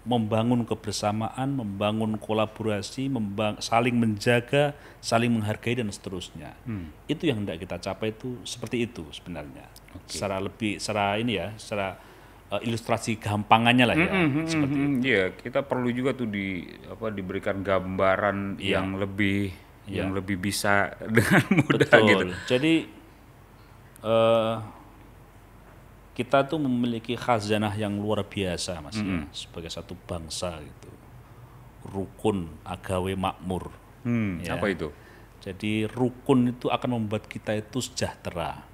membangun kebersamaan, membangun kolaborasi, saling menjaga, saling menghargai dan seterusnya. Itu yang hendak kita capai itu seperti itu sebenarnya. Secara ilustrasi gampangannya lah ya, seperti itu. Iya, kita perlu juga tuh diberikan gambaran yang lebih bisa dengan mudah. Betul. Gitu. Jadi kita tuh memiliki khazanah yang luar biasa, Mas, ya, sebagai satu bangsa gitu. Rukun agawe makmur. Ya. Apa itu? Jadi rukun itu akan membuat kita itu sejahtera.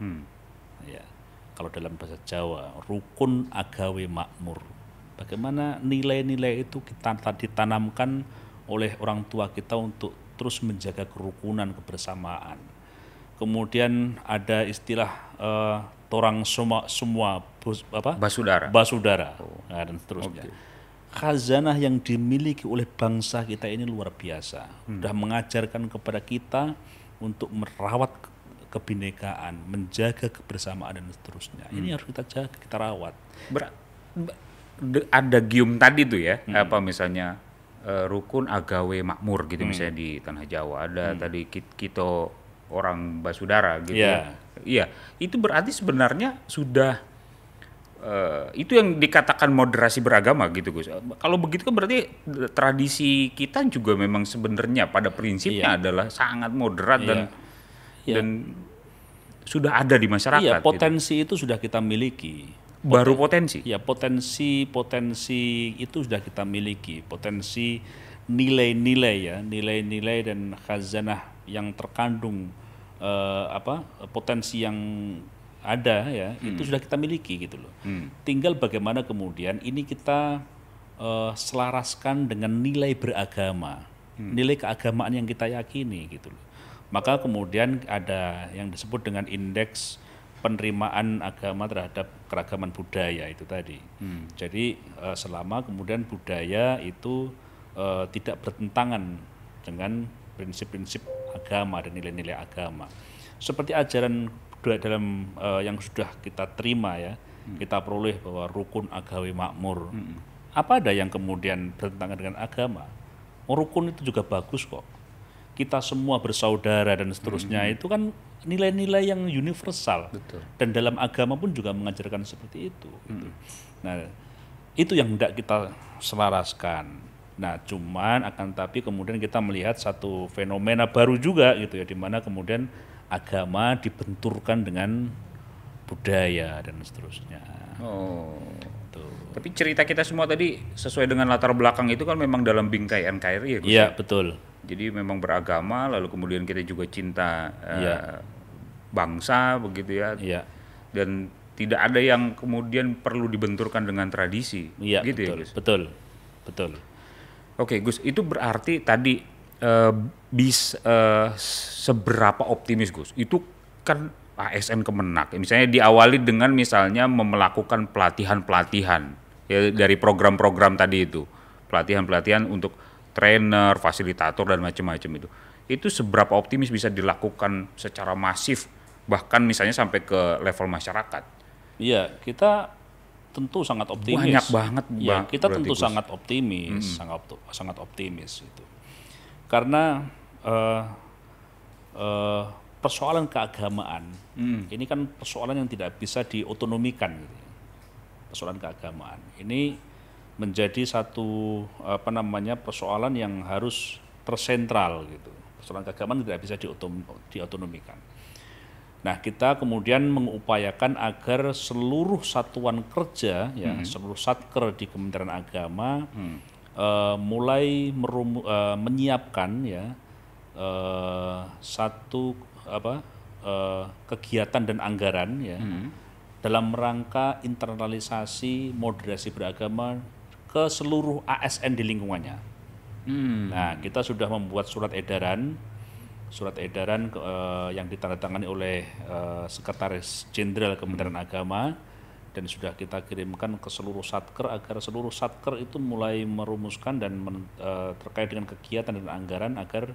Ya. Kalau dalam bahasa Jawa, rukun agawe makmur. Bagaimana nilai-nilai itu kita ditanamkan oleh orang tua kita untuk terus menjaga kerukunan, kebersamaan. Kemudian ada istilah torang semua basudara, dan seterusnya. Khazanah yang dimiliki oleh bangsa kita ini luar biasa. Sudah mengajarkan kepada kita untuk merawat kebinekaan, menjaga kebersamaan dan seterusnya. Ini harus kita jaga, kita rawat. Ada gium tadi tuh ya, apa misalnya rukun agawe makmur gitu misalnya di tanah Jawa. Ada tadi kita orang basudara gitu. Iya, itu berarti sebenarnya sudah itu yang dikatakan moderasi beragama gitu, Gus. Kalau begitu kan berarti tradisi kita juga memang sebenarnya pada prinsipnya adalah sangat moderat dan sudah ada di masyarakat. Iya, potensi itu sudah kita miliki. Baru potensi? Ya, potensi itu sudah kita miliki. Potensi nilai-nilai dan khazanah yang terkandung potensi yang ada ya, itu sudah kita miliki gitu loh. Tinggal bagaimana kemudian ini kita selaraskan dengan nilai beragama, nilai keagamaan yang kita yakini gitu loh. Maka kemudian ada yang disebut dengan indeks penerimaan agama terhadap keragaman budaya itu tadi. Jadi selama kemudian budaya itu tidak bertentangan dengan prinsip-prinsip agama dan nilai-nilai agama. Seperti ajaran dalam yang sudah kita terima ya, kita peroleh bahwa rukun agawe makmur. Apa ada yang kemudian bertentangan dengan agama? Rukun itu juga bagus kok. Kita semua bersaudara dan seterusnya itu kan nilai-nilai yang universal. Betul. Dan dalam agama pun juga mengajarkan seperti itu. Gitu. Nah, itu yang hendak kita selaraskan. Nah, cuman akan tapi kemudian kita melihat satu fenomena baru juga gitu ya, di mana kemudian agama dibenturkan dengan budaya dan seterusnya. Tapi cerita kita semua tadi sesuai dengan latar belakang itu kan memang dalam bingkai NKRI ya, Gus? Iya, betul. Jadi memang beragama, lalu kemudian kita juga cinta bangsa begitu ya. Iya. Dan tidak ada yang kemudian perlu dibenturkan dengan tradisi. Iya, gitu betul, ya, Gus? Betul. Oke, Gus, itu berarti tadi seberapa optimis, Gus? Itu kan ASN Kemenak. Misalnya diawali dengan misalnya melakukan pelatihan-pelatihan ya, dari program-program tadi itu. Pelatihan-pelatihan untuk trainer, fasilitator dan macam-macam itu. Itu seberapa optimis bisa dilakukan secara masif bahkan misalnya sampai ke level masyarakat? Iya, kita tentu sangat optimis. Banyak banget. Ya, kita tentu sangat optimis, sangat optimis itu. Karena persoalan keagamaan ini kan persoalan yang tidak bisa diotonomikan. Gitu. Persoalan keagamaan ini menjadi satu persoalan yang harus tersentral gitu. Persoalan keagamaan tidak bisa diotonomikan. Nah, kita kemudian mengupayakan agar seluruh satuan kerja ya, seluruh satker di Kementerian Agama mulai menyiapkan ya satu kegiatan dan anggaran ya dalam rangka internalisasi moderasi beragama ke seluruh ASN di lingkungannya. Nah, kita sudah membuat surat edaran yang ditandatangani oleh Sekretaris Jenderal Kementerian Agama dan sudah kita kirimkan ke seluruh satker agar seluruh satker itu mulai merumuskan dan terkait dengan kegiatan dan anggaran agar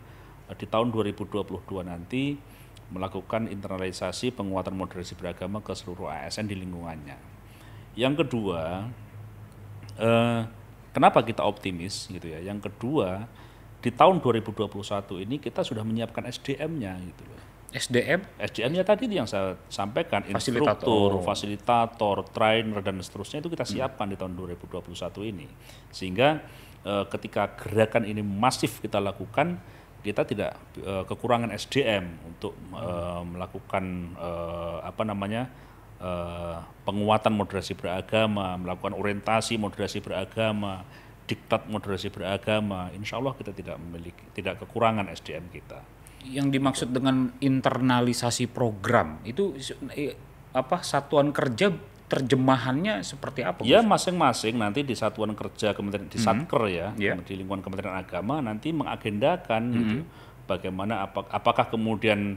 di tahun 2022 nanti melakukan internalisasi penguatan moderasi beragama ke seluruh ASN di lingkungannya. Yang kedua, Kenapa kita optimis gitu ya? Yang kedua, di tahun 2021 ini kita sudah menyiapkan SDM-nya gitu loh. SDM-nya tadi yang saya sampaikan, instruktur, fasilitator, trainer dan seterusnya itu kita siapkan di tahun 2021 ini. Sehingga ketika gerakan ini masif kita lakukan, kita tidak kekurangan SDM untuk melakukan penguatan moderasi beragama, melakukan orientasi moderasi beragama, diktat moderasi beragama. Insya Allah kita tidak kekurangan SDM kita. Yang dimaksud dengan internalisasi program itu satuan kerja terjemahannya seperti apa? Ya masing-masing nanti di satuan kerja kementerian di Satker di lingkungan Kementerian Agama nanti mengagendakan gitu, bagaimana apakah kemudian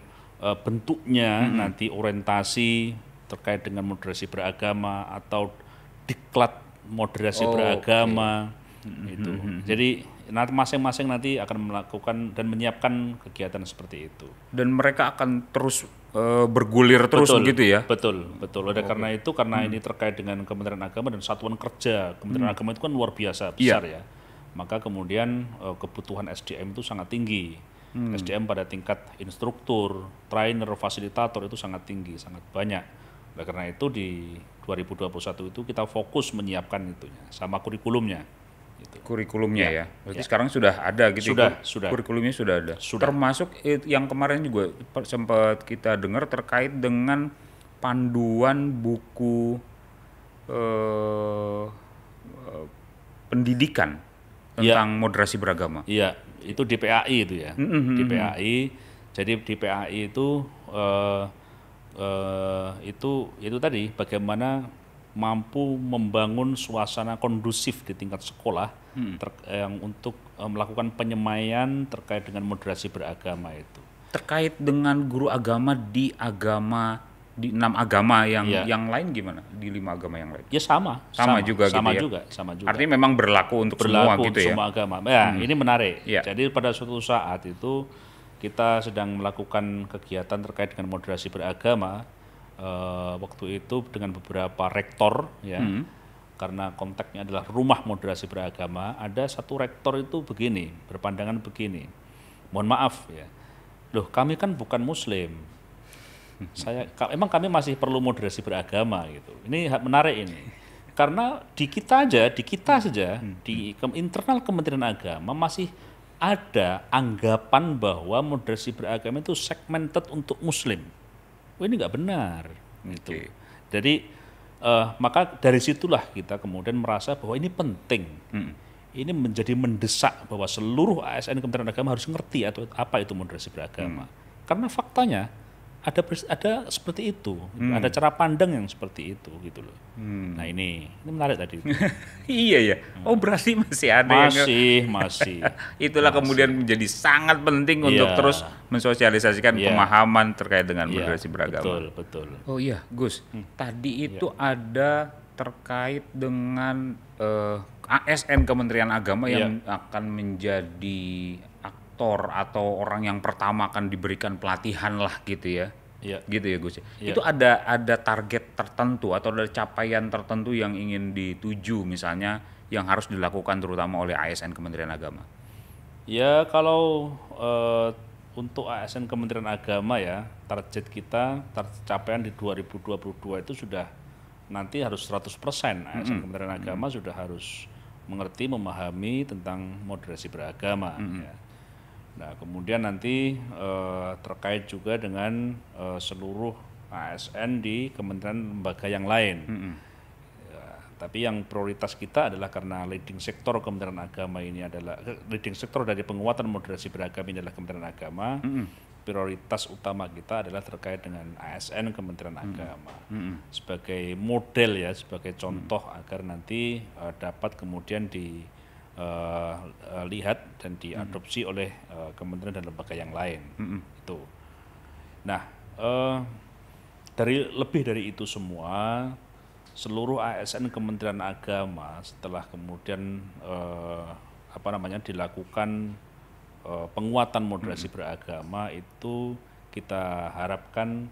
bentuknya nanti orientasi terkait dengan moderasi beragama atau diklat moderasi beragama itu. Jadi nanti masing-masing nanti akan melakukan dan menyiapkan kegiatan seperti itu. Dan mereka akan terus bergulir terus begitu ya? Betul. Oleh karena itu, karena ini terkait dengan Kementerian Agama dan satuan kerja Kementerian Agama itu kan luar biasa besar ya. Maka kemudian kebutuhan SDM itu sangat tinggi. SDM pada tingkat instruktur, trainer, fasilitator itu sangat tinggi, sangat banyak. Oleh karena itu di 2021 itu kita fokus menyiapkan itunya sama kurikulumnya. Gitu. Kurikulumnya ya. Berarti sekarang sudah ada gitu. Sudah. Kurikulumnya sudah ada. Termasuk yang kemarin juga sempat kita dengar terkait dengan panduan buku pendidikan tentang moderasi beragama. Iya, itu di PAI itu ya. Di PAI. Jadi di PAI itu tadi bagaimana mampu membangun suasana kondusif di tingkat sekolah yang untuk melakukan penyemaian terkait dengan moderasi beragama itu. Terkait dengan guru agama di 6 agama yang lain gimana? Di 5 agama yang lain? Ya sama juga. Artinya memang berlaku untuk semua gitu ya. Semua agama. Ya, ini menarik. Jadi pada suatu saat itu kita sedang melakukan kegiatan terkait dengan moderasi beragama. Waktu itu dengan beberapa rektor ya, karena konteksnya adalah rumah moderasi beragama, ada satu rektor itu berpandangan begini, mohon maaf ya, loh kami kan bukan muslim, emang kami masih perlu moderasi beragama gitu. Ini menarik ini, karena di kita saja di internal Kementerian Agama masih ada anggapan bahwa moderasi beragama itu segmented untuk muslim. Ini nggak benar gitu. Jadi maka dari situlah kita kemudian merasa bahwa ini penting. Ini menjadi mendesak bahwa seluruh ASN Kementerian Agama harus ngerti atau apa itu moderasi beragama. Karena faktanya ada seperti itu, ada cara pandang yang seperti itu gitu loh. Nah ini menarik tadi. Iya ya. Oh berarti masih ada masih. Itulah kemudian menjadi sangat penting untuk terus mensosialisasikan pemahaman terkait dengan moderasi beragama. Betul. Oh iya Gus, tadi itu ada terkait dengan ASN Kementerian Agama yang akan menjadi aktor atau orang yang pertama akan diberikan pelatihan lah gitu ya. Gitu ya Gus. Itu ada target tertentu atau ada capaian tertentu yang ingin dituju misalnya yang harus dilakukan terutama oleh ASN Kementerian Agama. Ya kalau untuk ASN Kementerian Agama ya, target kita capaian di 2022 itu sudah nanti harus 100% ASN Kementerian Agama sudah harus mengerti, memahami tentang moderasi beragama ya. Nah kemudian nanti terkait juga dengan seluruh ASN di kementerian lembaga yang lain. Ya, tapi yang prioritas kita adalah karena leading sektor Kementerian Agama ini adalah leading sektor dari penguatan moderasi beragama ini adalah Kementerian Agama. Prioritas utama kita adalah terkait dengan ASN Kementerian Agama sebagai model ya, sebagai contoh agar nanti dapat kemudian lihat dan diadopsi oleh kementerian dan lembaga yang lain. Itu. Nah, lebih dari itu semua, seluruh ASN Kementerian Agama setelah kemudian dilakukan penguatan moderasi beragama itu kita harapkan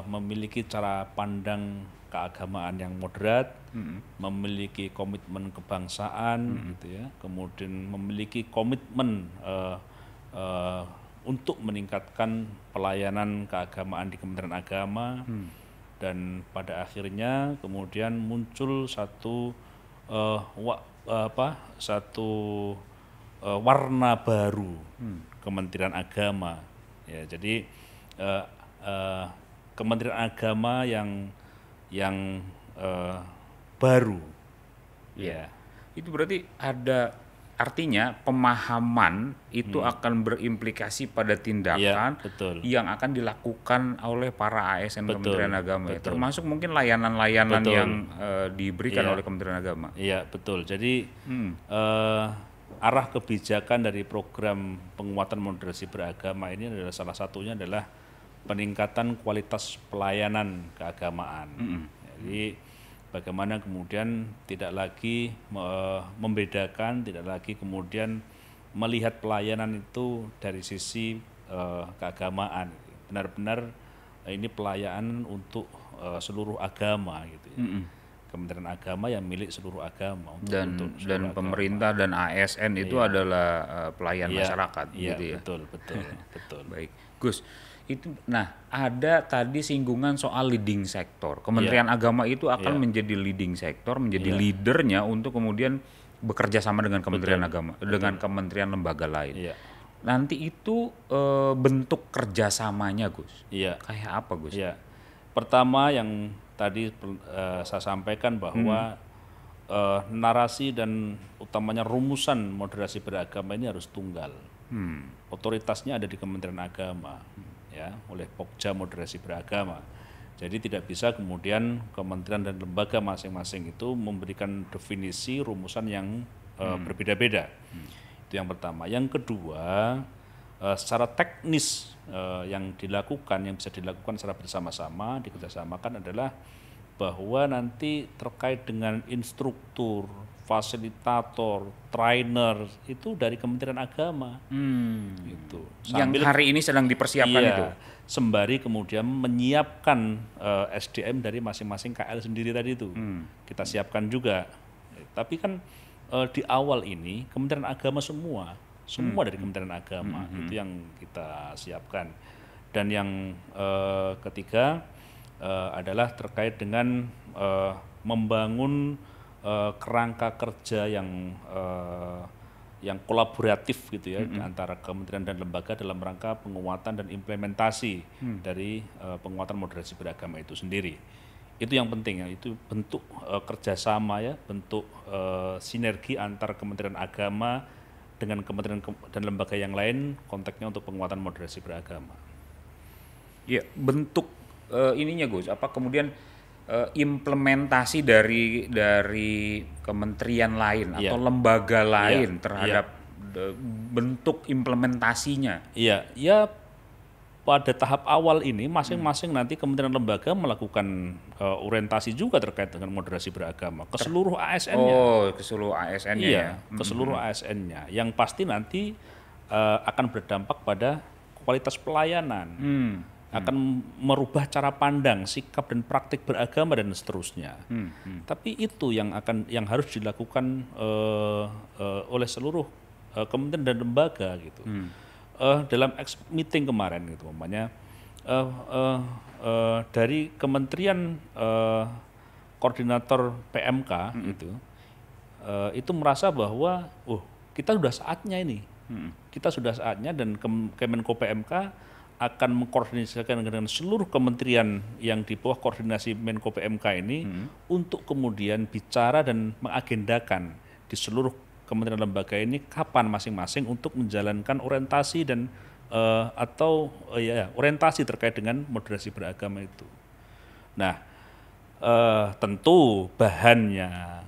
memiliki cara pandang keagamaan yang moderat, memiliki komitmen kebangsaan, gitu ya, kemudian memiliki komitmen untuk meningkatkan pelayanan keagamaan di Kementerian Agama, dan pada akhirnya kemudian muncul satu warna baru Kementerian Agama. Ya, jadi Kementerian Agama yang baru. Ya. Itu berarti ada artinya pemahaman itu akan berimplikasi pada tindakan betul. yang akan dilakukan oleh para ASN Kementerian Agama, ya. Betul. Termasuk mungkin layanan-layanan yang diberikan oleh Kementerian Agama. Iya, betul. Jadi arah kebijakan dari program penguatan moderasi beragama ini adalah salah satunya adalah peningkatan kualitas pelayanan keagamaan. Jadi bagaimana kemudian tidak lagi membedakan, tidak lagi kemudian melihat pelayanan itu dari sisi keagamaan. Benar-benar ini pelayanan untuk seluruh agama gitu ya. Kementerian Agama yang milik seluruh agama dan pemerintah dan ASN itu adalah pelayan masyarakat gitu ya. Betul. Baik, Gus. Itu ada tadi singgungan soal leading sektor. Kementerian Agama itu akan menjadi leading sektor, menjadi leadernya untuk kemudian bekerja sama dengan Kementerian Agama, dengan kementerian lembaga lain. Nanti itu bentuk kerjasamanya, Gus. Kayak apa, Gus? Pertama yang tadi saya sampaikan bahwa narasi dan utamanya rumusan moderasi beragama ini harus tunggal. Otoritasnya ada di Kementerian Agama, ya, oleh Pokja Moderasi Beragama. Jadi tidak bisa kemudian kementerian dan lembaga masing-masing itu memberikan definisi rumusan yang berbeda-beda. Itu yang pertama. Yang kedua, secara teknis yang bisa dilakukan secara bersama-sama, dikerjasamakan adalah bahwa nanti terkait dengan instruktur, fasilitator, trainer itu dari Kementerian Agama. Gitu. Yang hari ini sedang dipersiapkan itu. Sembari kemudian menyiapkan SDM dari masing-masing KL sendiri tadi itu. Kita siapkan juga. Tapi kan di awal ini Kementerian Agama semua dari Kementerian Agama itu yang kita siapkan. Dan yang ketiga adalah terkait dengan membangun kerangka kerja yang kolaboratif gitu ya, antara kementerian dan lembaga dalam rangka penguatan dan implementasi dari penguatan moderasi beragama itu sendiri. Itu yang penting ya, itu bentuk kerjasama ya, bentuk sinergi antar Kementerian Agama dengan kementerian dan lembaga yang lain, konteksnya untuk penguatan moderasi beragama. Ya, bentuk ininya Gus, apa kemudian implementasi dari kementerian lain atau lembaga lain terhadap bentuk implementasinya. Ya pada tahap awal ini masing-masing nanti kementerian lembaga melakukan orientasi juga terkait dengan moderasi beragama ke seluruh ASN-nya. Oh, ke seluruh ASN-nya. Iya, ke seluruh ASN-nya. Yang pasti nanti akan berdampak pada kualitas pelayanan. Akan merubah cara pandang, sikap dan praktik beragama dan seterusnya. Tapi itu yang harus dilakukan oleh seluruh kementerian dan lembaga gitu. Dalam meeting kemarin gitu, umpamanya dari kementerian koordinator PMK itu merasa bahwa kita sudah saatnya ini, kita sudah saatnya, dan Kemenko PMK akan mengkoordinasikan dengan seluruh kementerian yang di bawah koordinasi Menko PMK ini untuk kemudian bicara dan mengagendakan di seluruh kementerian lembaga ini kapan masing-masing untuk menjalankan orientasi dan orientasi terkait dengan moderasi beragama itu. Nah, tentu bahannya,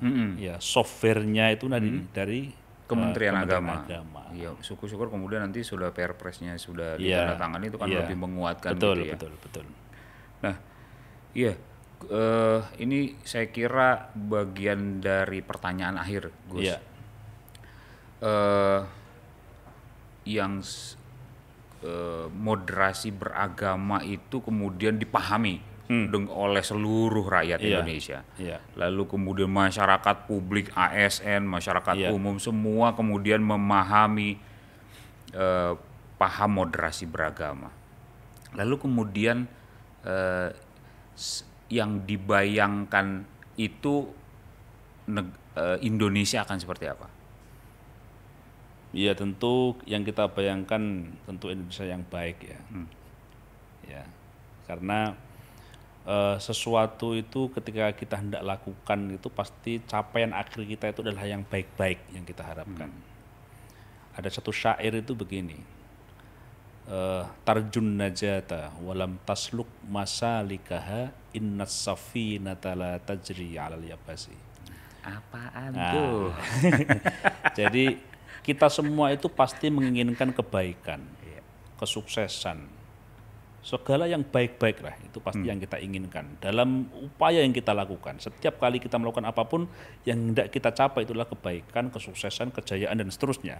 softwarenya itu dari Kementerian Agama. Ya, syukur-syukur kemudian nanti sudah Perpresnya sudah ditandatangani, itu kan lebih menguatkan betul, gitu ya. Betul. Nah, ini saya kira bagian dari pertanyaan akhir, Gus. Yang moderasi beragama itu kemudian dipahami oleh seluruh rakyat Indonesia. Lalu kemudian masyarakat publik, ASN, masyarakat umum semua kemudian memahami paham moderasi beragama. Lalu kemudian yang dibayangkan itu Indonesia akan seperti apa? Ya tentu yang kita bayangkan tentu Indonesia yang baik ya. Ya, karena sesuatu itu ketika kita hendak lakukan itu pasti capaian akhir kita itu adalah yang baik-baik yang kita harapkan. Ada satu syair itu begini, tarjun najata walam tasluk masalikaha innas safinata la tajri 'alal yabasi. Apaan tuh? Jadi kita semua itu pasti menginginkan kebaikan, kesuksesan. Segala yang baik-baik lah itu pasti yang kita inginkan dalam upaya yang kita lakukan. Setiap kali kita melakukan apapun yang hendak kita capai itulah kebaikan, kesuksesan, kejayaan dan seterusnya.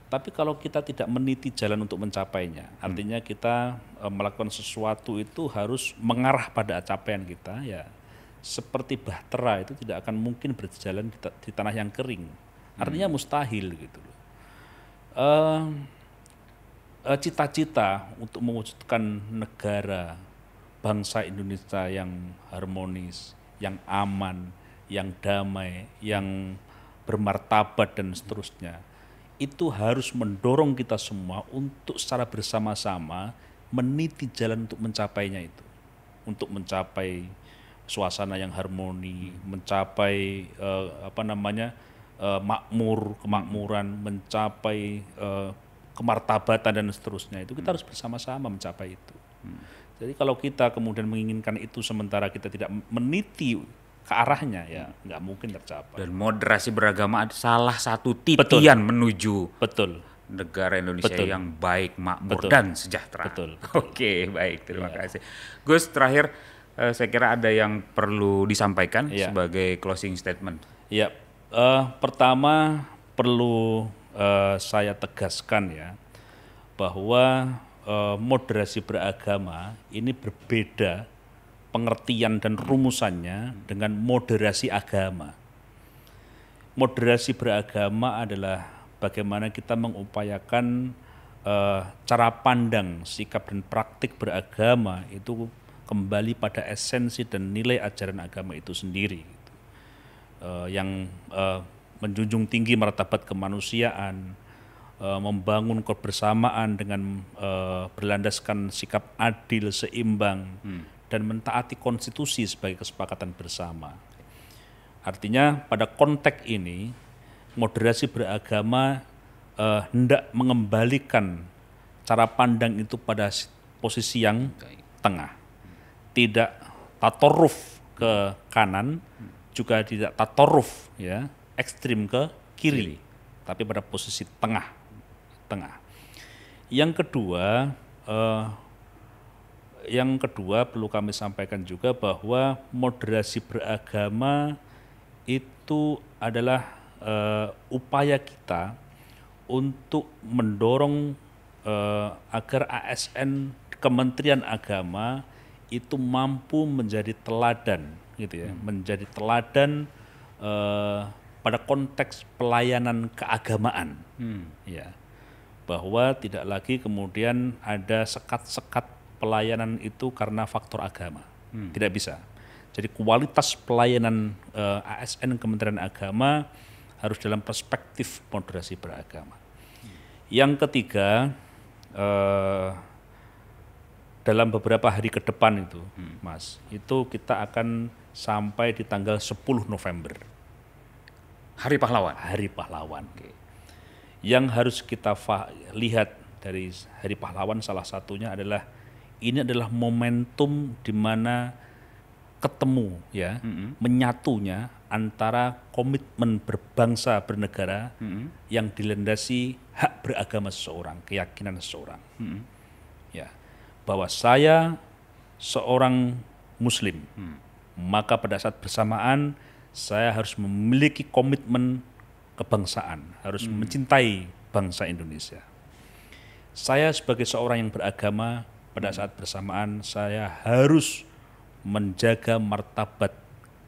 Tapi kalau kita tidak meniti jalan untuk mencapainya, artinya kita melakukan sesuatu itu harus mengarah pada capaian kita, ya seperti bahtera itu tidak akan mungkin berjalan di tanah yang kering. Artinya mustahil gitu loh. Cita-cita untuk mewujudkan negara bangsa Indonesia yang harmonis, yang aman, yang damai, yang bermartabat dan seterusnya, itu harus mendorong kita semua untuk secara bersama-sama meniti jalan untuk mencapainya itu, untuk mencapai suasana yang harmoni, mencapai makmur, kemakmuran, mencapai kemartabatan dan seterusnya, itu kita harus bersama-sama mencapai itu. Jadi kalau kita kemudian menginginkan itu sementara kita tidak meniti ke arahnya, ya nggak mungkin tercapai. Dan moderasi beragama salah satu titian menuju negara Indonesia yang baik, makmur dan sejahtera. Oke, baik, terima kasih. Gus, terakhir saya kira ada yang perlu disampaikan sebagai closing statement. Ya, pertama perlu saya tegaskan ya bahwa moderasi beragama ini berbeda pengertian dan rumusannya dengan moderasi agama. Moderasi beragama adalah bagaimana kita mengupayakan cara pandang, sikap dan praktik beragama itu kembali pada esensi dan nilai ajaran agama itu sendiri, yang menjunjung tinggi martabat kemanusiaan, membangun kebersamaan dengan berlandaskan sikap adil, seimbang, dan mentaati konstitusi sebagai kesepakatan bersama. Artinya pada konteks ini moderasi beragama hendak mengembalikan cara pandang itu pada posisi yang tengah, tidak tatoruf ke kanan, juga tidak tatoruf ya ekstrim ke kiri, tapi pada posisi tengah. Yang kedua perlu kami sampaikan juga bahwa moderasi beragama itu adalah upaya kita untuk mendorong agar ASN Kementerian Agama itu mampu menjadi teladan, gitu ya, menjadi teladan pada konteks pelayanan keagamaan, ya, bahwa tidak lagi kemudian ada sekat-sekat pelayanan itu karena faktor agama, tidak bisa. Jadi kualitas pelayanan ASN Kementerian Agama harus dalam perspektif moderasi beragama. Yang ketiga, dalam beberapa hari ke depan itu, Mas, itu kita akan sampai di tanggal 10 November. Hari Pahlawan. Hari Pahlawan. Yang harus kita lihat dari Hari Pahlawan salah satunya adalah ini adalah momentum di mana ketemu ya, menyatunya antara komitmen berbangsa bernegara yang dilandasi hak beragama seseorang, keyakinan seseorang. Ya, bahwa saya seorang Muslim, maka pada saat bersamaan saya harus memiliki komitmen kebangsaan, harus mencintai bangsa Indonesia. Saya sebagai seorang yang beragama, pada saat bersamaan saya harus menjaga martabat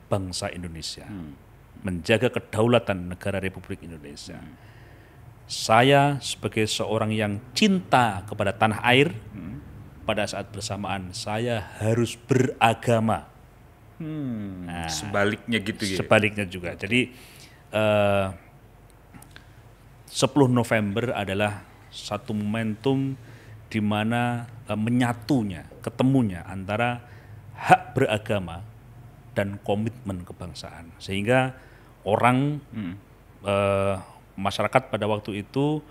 bangsa Indonesia, menjaga kedaulatan negara Republik Indonesia. Saya sebagai seorang yang cinta kepada tanah air, pada saat bersamaan saya harus beragama. Nah, sebaliknya gitu ya? Sebaliknya juga. Jadi 10 November adalah satu momentum di mana menyatunya, ketemunya antara hak beragama dan komitmen kebangsaan. Sehingga orang, masyarakat pada waktu itu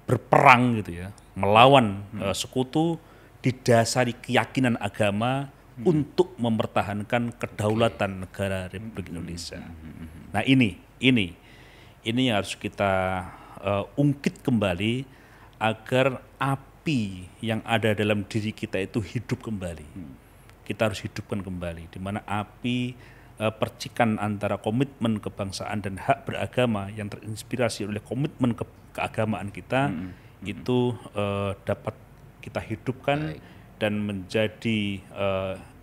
berperang gitu ya, melawan sekutu didasari keyakinan agama untuk mempertahankan kedaulatan negara Republik Indonesia. Nah ini yang harus kita ungkit kembali agar api yang ada dalam diri kita itu hidup kembali. Kita harus hidupkan kembali, di mana api percikan antara komitmen kebangsaan dan hak beragama yang terinspirasi oleh komitmen keagamaan kita itu dapat kita hidupkan. Baik. Dan menjadi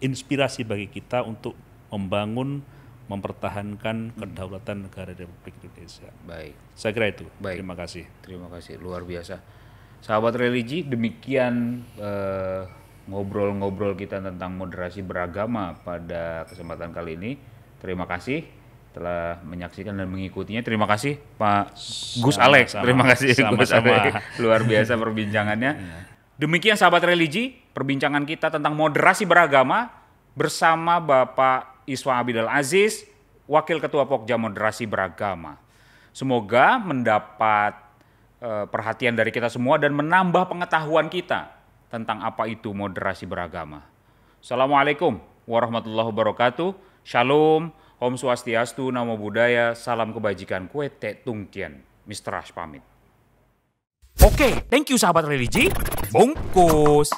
inspirasi bagi kita untuk membangun, mempertahankan kedaulatan negara Republik Indonesia. Baik. Saya kira itu. Baik. Terima kasih. Terima kasih, luar biasa. Sahabat religi, demikian ngobrol-ngobrol kita tentang moderasi beragama pada kesempatan kali ini. Terima kasih telah menyaksikan dan mengikutinya. Terima kasih Pak Gus Alex. Terima kasih Gus Alex. Luar biasa perbincangannya. Demikian sahabat religi, perbincangan kita tentang moderasi beragama bersama Bapak Iswa Abidal Aziz, Wakil Ketua Pokja Moderasi Beragama. Semoga mendapat perhatian dari kita semua dan menambah pengetahuan kita tentang apa itu moderasi beragama. Assalamualaikum warahmatullahi wabarakatuh. Shalom, Om Swastiastu, Namo Buddhaya, salam kebajikan, Kue Tek Tung Tien. Mr. Rash pamit. Oke, thank you sahabat religi. Bungkus.